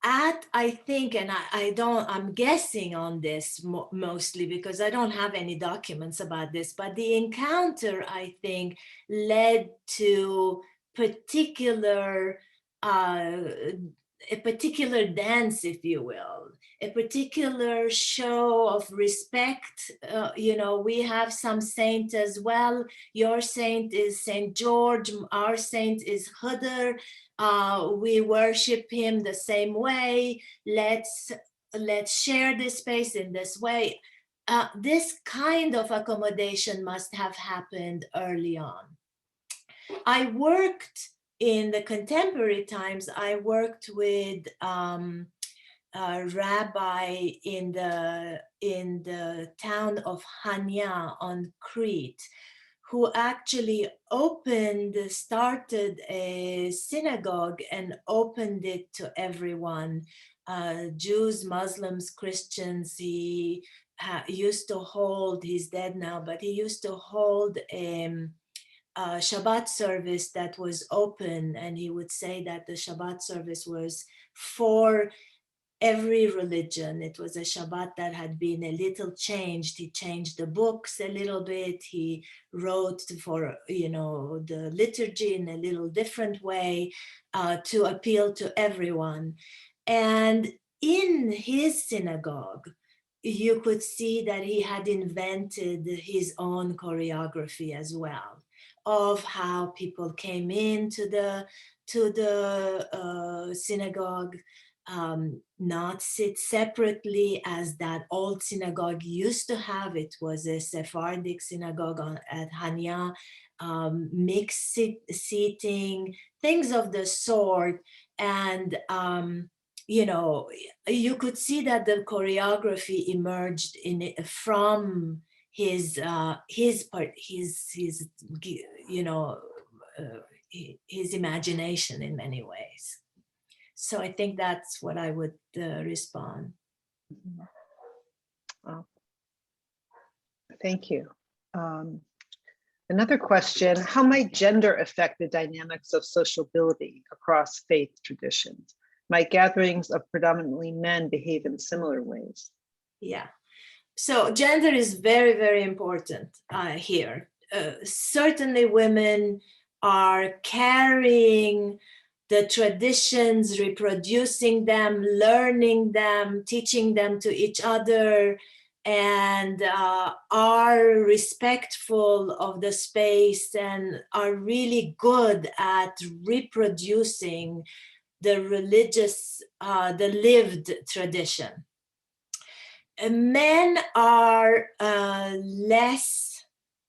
I think, and I'm guessing on this mostly because I don't have any documents about this, but the encounter, I think, led to particular, a particular dance, if you will, a particular show of respect. You know, we have some saint as well. Your saint is Saint George, our saint is Hıdır. We worship him the same way. Let's share this space in this way. This kind of accommodation must have happened early on. I worked in the contemporary times. I worked with a rabbi in the town of Hania on Crete, who actually started a synagogue and opened it to everyone, Jews, Muslims, Christians. He used to hold, he's dead now, but he used to hold a Shabbat service that was open, and he would say that the Shabbat service was for every religion. It was a Shabbat that had been a little changed. He changed the books a little bit. He wrote for, you know, the liturgy in a little different way to appeal to everyone. And in his synagogue, you could see that he had invented his own choreography as well, of how people came into the synagogue, not sit separately as that old synagogue used to have. It was a Sephardic synagogue at Hania, mixed seating, things of the sort. And you know, you could see that the choreography emerged from his you know, his imagination in many ways. So I think that's what I would respond. Well, thank you. Another question: how might gender affect the dynamics of sociability across faith traditions? Might gatherings of predominantly men behave in similar ways? Yeah. So gender is very, very important here. Certainly women are carrying the traditions, reproducing them, learning them, teaching them to each other, and are respectful of the space and are really good at reproducing the religious, the lived tradition. Men are less,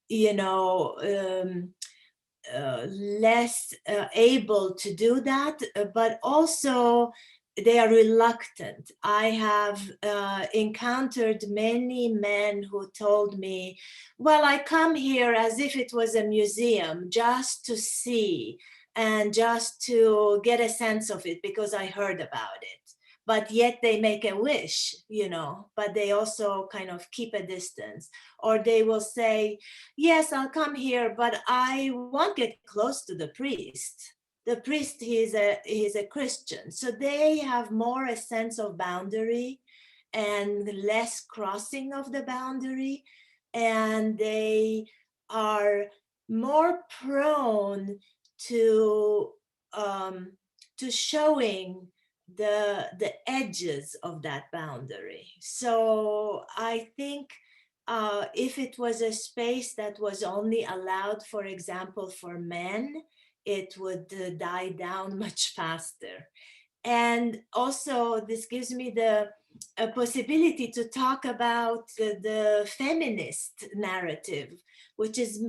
you know, less able to do that, but also they are reluctant. I have encountered many men who told me, well, I come here as if it was a museum just to see and just to get a sense of it because I heard about it. But yet they make a wish, you know, but they also kind of keep a distance. Or they will say, yes, I'll come here, but I won't get close to the priest. The priest, he's a Christian. So they have more a sense of boundary and less crossing of the boundary. And they are more prone to showing the edges of that boundary. So I think if it was a space that was only allowed, for example, for men, it would die down much faster. And also this gives me the possibility to talk about the feminist narrative, which is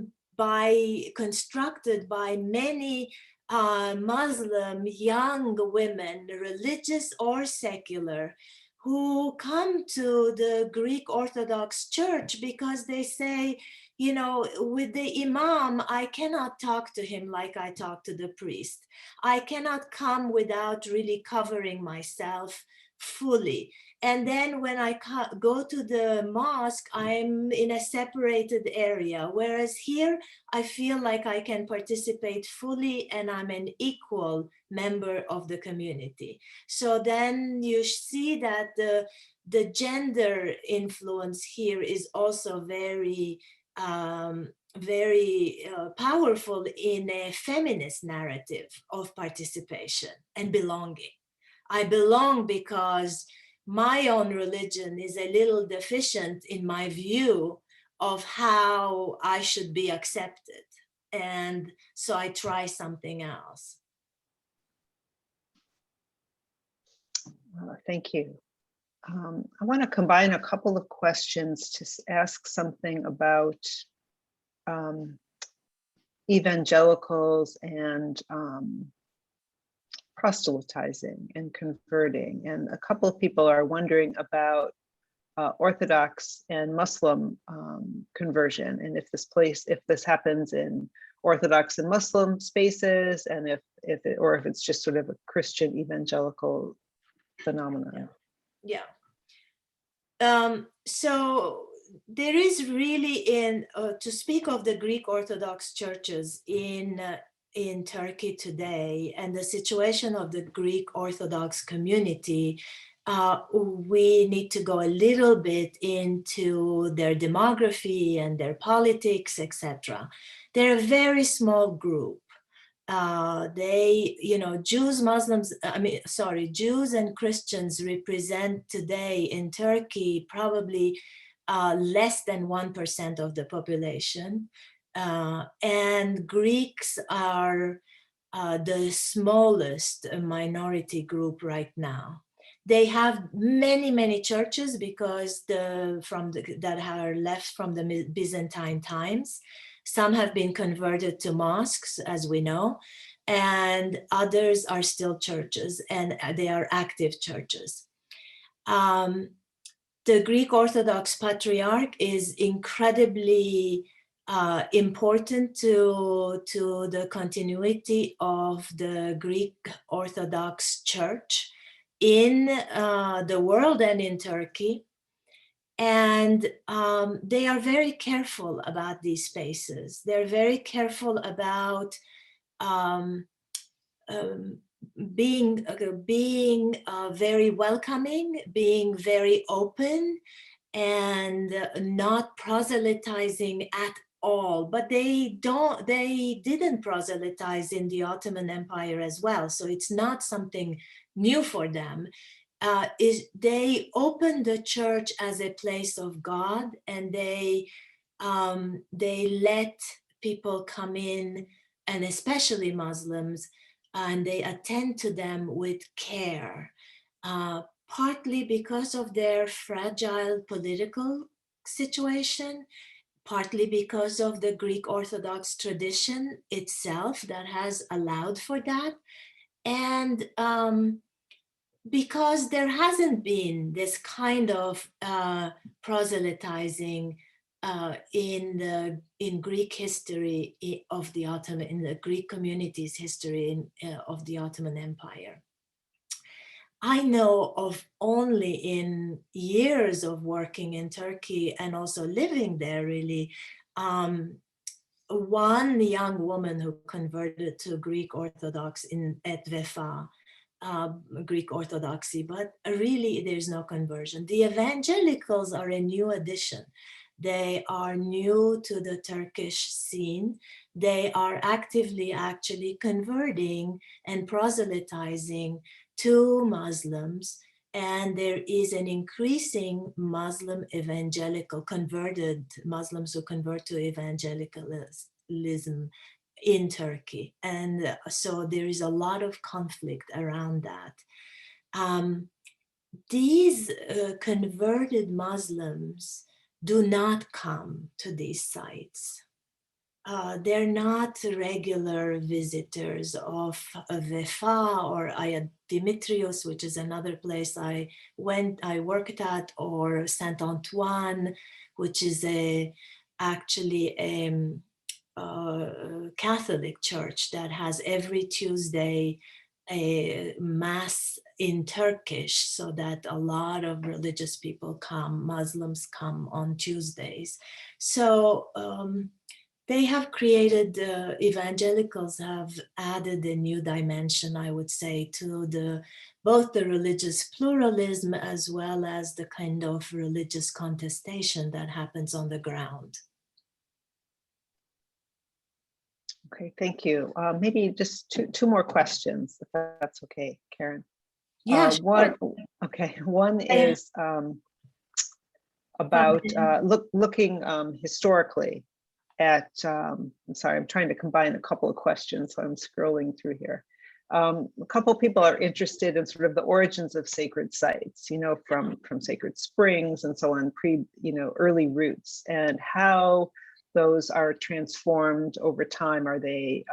constructed by many Muslim young women, religious or secular, who come to the Greek Orthodox Church because they say, you know, with the imam, I cannot talk to him like I talk to the priest. I cannot come without really covering myself fully. And then when I go to the mosque, I'm in a separated area. Whereas here, I feel like I can participate fully and I'm an equal member of the community. So then you see that the gender influence here is also very, very powerful in a feminist narrative of participation and belonging. I belong because my own religion is a little deficient in my view of how I should be accepted. And so I try something else. Thank you. I want to combine a couple of questions to ask something about evangelicals and proselytizing and converting. And a couple of people are wondering about Orthodox and Muslim conversion, and if this happens in Orthodox and Muslim spaces, and if it's just sort of a Christian evangelical phenomenon. Yeah. So there is really to speak of the Greek Orthodox churches in Turkey today and the situation of the Greek Orthodox community, we need to go a little bit into their demography and their politics, etc. They're a very small group. Jews and Christians represent today in Turkey probably less than 1% of the population. And Greeks are the smallest minority group right now. They have many, many churches because that are left from the Byzantine times. Some have been converted to mosques, as we know, and others are still churches, and they are active churches. The Greek Orthodox Patriarch is incredibly important to the continuity of the Greek Orthodox Church in the world and in Turkey. And they are very careful about these spaces. They're very careful about being very welcoming, being very open, and not proselytizing at all. But they didn't proselytize in the Ottoman Empire as well. So it's not something new for them. They opened the church as a place of God, and they let people come in, and especially Muslims, and they attend to them with care, partly because of their fragile political situation, partly because of the Greek Orthodox tradition itself that has allowed for that, and because there hasn't been this kind of proselytizing in Greek history of the Ottoman, in the Greek community's history of the Ottoman Empire. I know of only in years of working in Turkey and also living there really, one young woman who converted to Greek Orthodox at Vefa, Greek Orthodoxy, but really there's no conversion. The Evangelicals are a new addition. They are new to the Turkish scene. They are actively actually converting and proselytizing to Muslims. And there is an increasing Muslim evangelical, converted Muslims who convert to evangelicalism in Turkey. And so there is a lot of conflict around that. These converted Muslims do not come to these sites. They're not regular visitors of Vefa or Dimitrios, which is another place I worked at, or Saint Antoine, which is actually a Catholic church that has every Tuesday a mass in Turkish, so that a lot of religious people come, Muslims come on Tuesdays. So they have created, evangelicals have added a new dimension, I would say, to both the religious pluralism as well as the kind of religious contestation that happens on the ground. Okay, thank you. Maybe just two more questions, if that's okay, Karen. Yeah, One is about looking historically at, I'm sorry, I'm trying to combine a couple of questions, so I'm scrolling through here. A couple of people are interested in sort of the origins of sacred sites, from sacred springs and so on, early roots, and how those are transformed over time. Are they,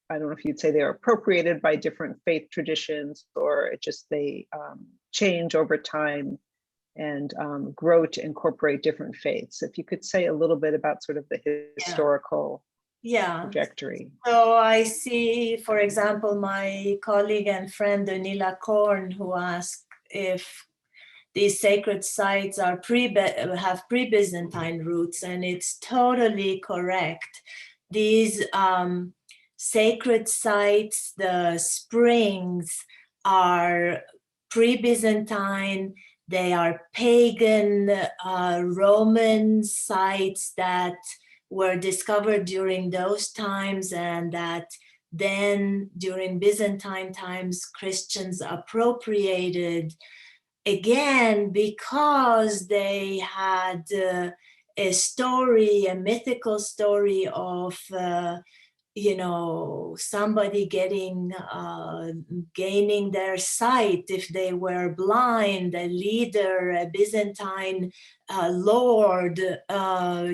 I don't know if you'd say they're appropriated by different faith traditions, or they change over time and grow to incorporate different faiths. If you could say a little bit about sort of the historical trajectory. So I see, for example, my colleague and friend Donila Korn, who asked if these sacred sites have pre-Byzantine roots, and it's totally correct. These sacred sites, the springs, are pre-Byzantine. They are pagan Roman sites that were discovered during those times, and that then during Byzantine times, Christians appropriated, again, because they had a story, a mythical story of somebody gaining their sight if they were blind, a leader, a Byzantine lord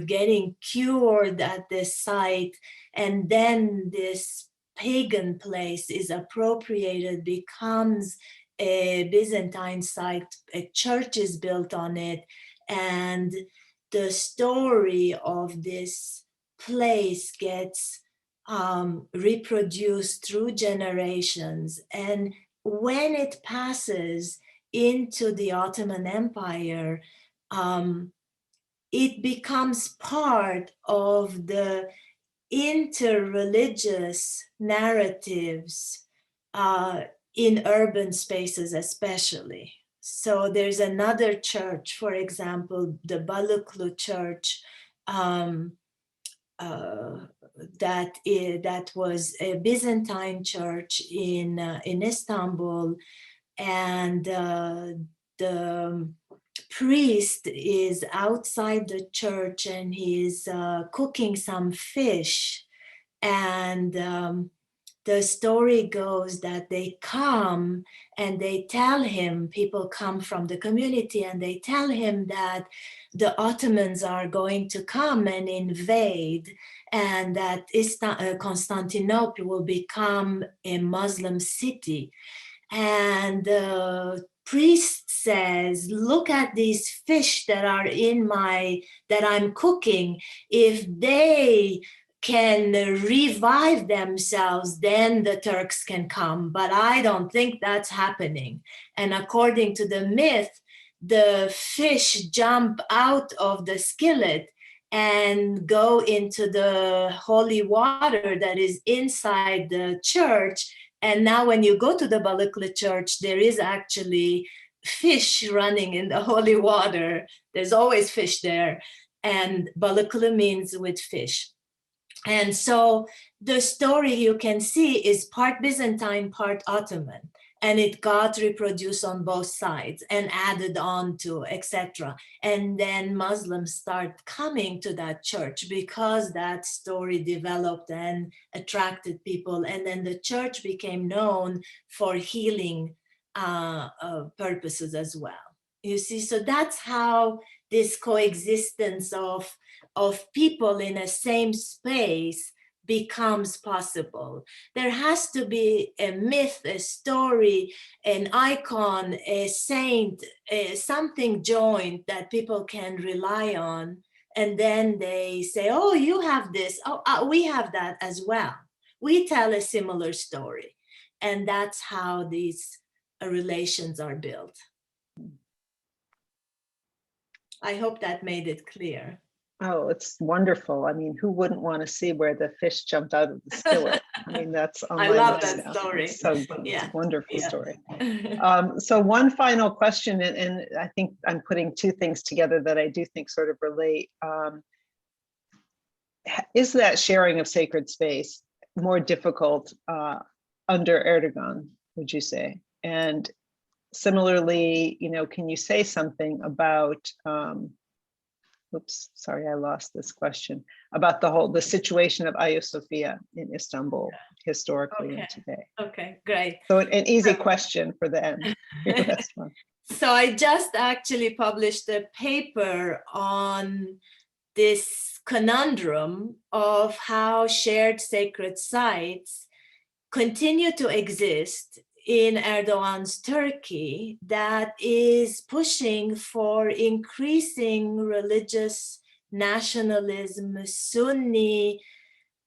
getting cured at this site, and then this pagan place is appropriated, becomes a Byzantine site, a church is built on it, and the story of this place gets reproduced through generations. And when it passes into the Ottoman Empire, it becomes part of the interreligious narratives in urban spaces especially. So there's another church, for example, the Baluklu Church, that was a Byzantine church in Istanbul, and the priest is outside the church and he's cooking some fish, and the story goes that they come and they tell him, people come from the community and they tell him that the Ottomans are going to come and invade, and that Constantinople will become a Muslim city. And the priest says, look at these fish that are that I'm cooking. If they can revive themselves, then the Turks can come. But I don't think that's happening. And according to the myth, the fish jump out of the skillet and go into the holy water that is inside the church. And now when you go to the Baluklu church, there is actually fish running in the holy water. There's always fish there. And Baluklu means with fish. And so the story you can see is part Byzantine, part Ottoman, and it got reproduced on both sides and added on to, etc. And then Muslims start coming to that church because that story developed and attracted people. And then the church became known for healing purposes as well. You see, so that's how this coexistence of people in a same space becomes possible. There has to be a myth, a story, an icon, a saint, something joined that people can rely on. And then they say, oh, you have this, oh, we have that as well. we tell a similar story. And that's how these relations are built. I hope that made it clear. Oh, it's wonderful. I mean, who wouldn't want to see where the fish jumped out of the skillet? I mean, that's on I my love list that now. story. It's so Yeah. it's a wonderful Yeah. story. So one final question, and I think I'm putting two things together that I do think sort of relate. Is that sharing of sacred space more difficult under Erdogan, would you say? And similarly, you know, can you say something about, oops, sorry, I lost this question, about the situation of Hagia Sophia in Istanbul, historically and today? Okay, great. So an easy question for the end. That's fun. So I just actually published a paper on this conundrum of how shared sacred sites continue to exist in Erdogan's Turkey that is pushing for increasing religious nationalism,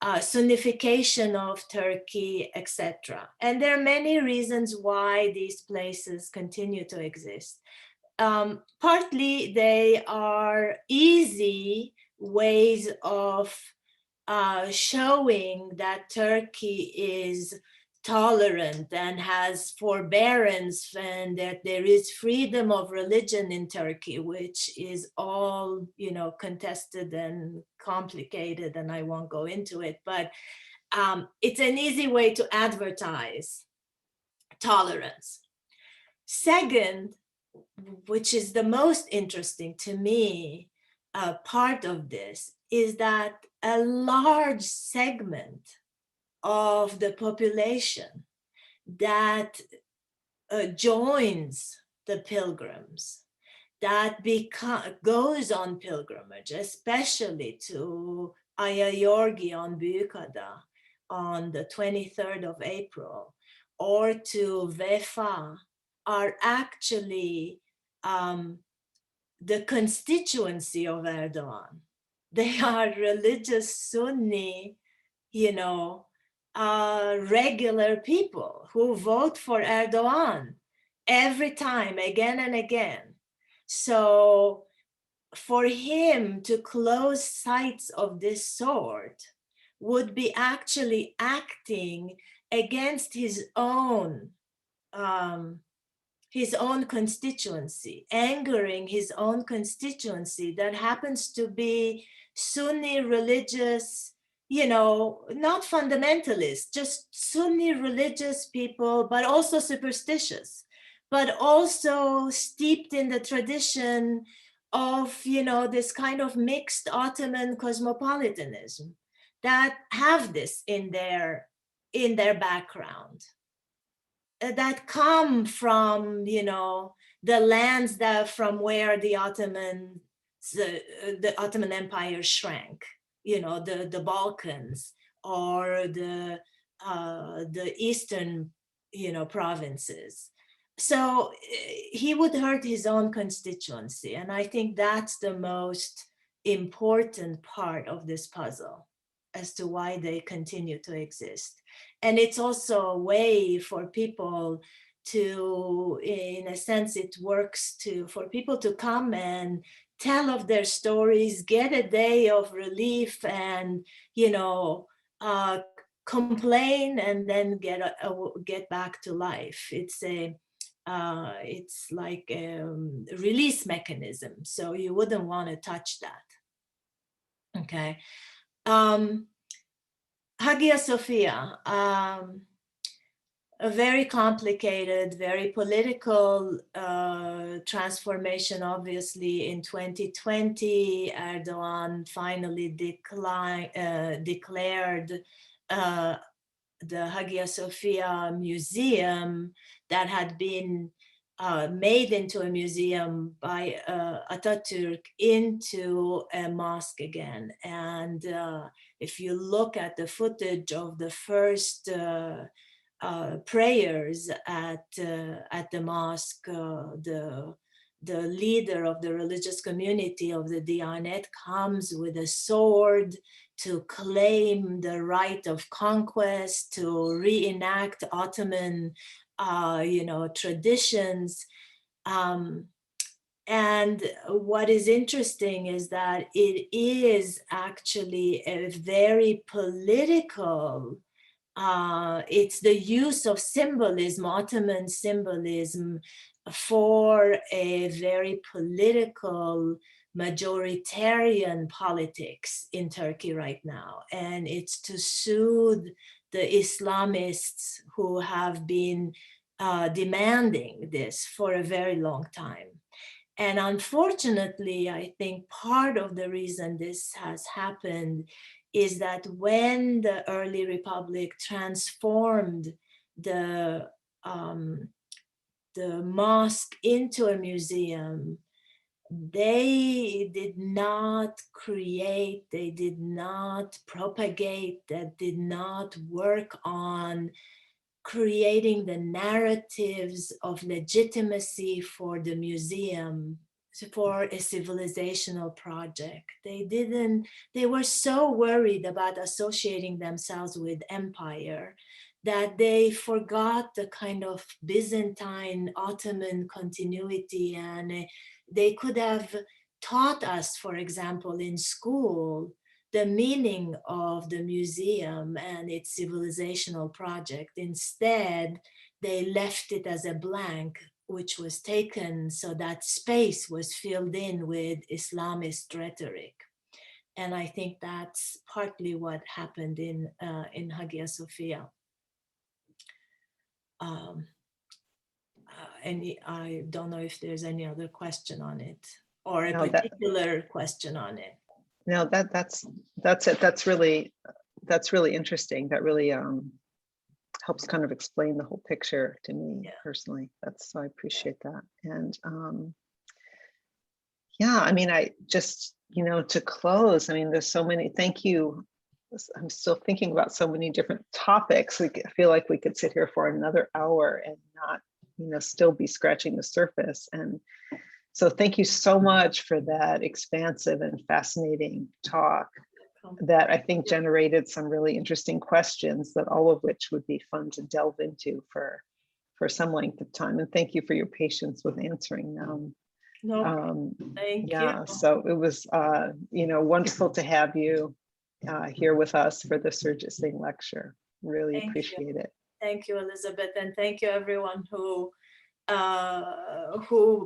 Sunnification of Turkey, etc. And there are many reasons why these places continue to exist. Partly they are easy ways of showing that Turkey is tolerant and has forbearance, and that there is freedom of religion in Turkey, which is all, you know, contested and complicated, and I won't go into it, but it's an easy way to advertise tolerance. Second, which is the most interesting to me, part of this is that a large segment of the population that joins the pilgrims, that goes on pilgrimage, especially to Ayayorgi on Büyükada on the 23rd of April, or to Vefa, are actually the constituency of Erdogan. They are religious Sunni, you know, regular people who vote for Erdogan every time, again and again. So for him to close sites of this sort would be actually acting against his own constituency, angering his own constituency that happens to be Sunni religious, you know, not fundamentalist, just Sunni religious people, but also superstitious, but also steeped in the tradition of, you know, this kind of mixed Ottoman cosmopolitanism that have this in their background, that come from, you know, the lands that from where the Ottoman Empire shrank, you know, the Balkans or the eastern, you know, provinces. So he would hurt his own constituency, and I think that's the most important part of this puzzle as to why they continue to exist. And it's also a way for people to, in a sense, it works for people to come and tell of their stories, get a day of relief, and, you know, complain, and then get back to life. It's like a release mechanism. So you wouldn't want to touch that. Okay. Hagia Sophia, a very complicated, very political transformation. Obviously, in 2020, Erdogan finally declared the Hagia Sophia Museum, that had been made into a museum by Atatürk, into a mosque again. And if you look at the footage of the first prayers at the mosque, the the leader of the religious community of the Diyanet comes with a sword to claim the right of conquest, to reenact Ottoman, traditions. And what is interesting is that it is actually a very political, it's the use of symbolism, Ottoman symbolism, for a very political, majoritarian politics in Turkey right now. And it's to soothe the Islamists who have been demanding this for a very long time. And unfortunately, I think part of the reason this has happened is that when the early republic transformed the mosque into a museum, they did not create, they did not propagate, that did not work on creating the narratives of legitimacy for the museum, for a civilizational project. They were so worried about associating themselves with empire that they forgot the kind of Byzantine Ottoman continuity, and they could have taught us, for example, in school, the meaning of the museum and its civilizational project. Instead, they left it as a blank, which was taken so that space was filled in with Islamist rhetoric. And I think that's partly what happened in Hagia Sophia. And I don't know if there's any other question on it, or a particular question on it. No, that's it. That's really interesting. That really helps kind of explain the whole picture to me personally. So I appreciate that. And yeah, I mean, I just, to close, I mean, there's so many, thank you. I'm still thinking about so many different topics. I feel like we could sit here for another hour and not, still be scratching the surface. And so thank you so much for that expansive and fascinating talk that I think generated some really interesting questions, that all of which would be fun to delve into for some length of time. And thank you for your patience with answering them. Thank you. You. So it was, wonderful to have you here with us for the Surjit Singh lecture. Really appreciate it. Thank you, Elizabeth, and thank you everyone who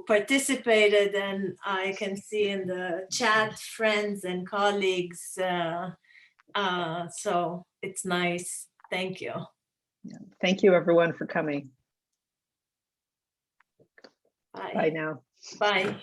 participated, and I can see in the chat friends and colleagues, so it's nice. Thank you. Yeah. Thank you everyone for coming. Bye. Bye now. Bye.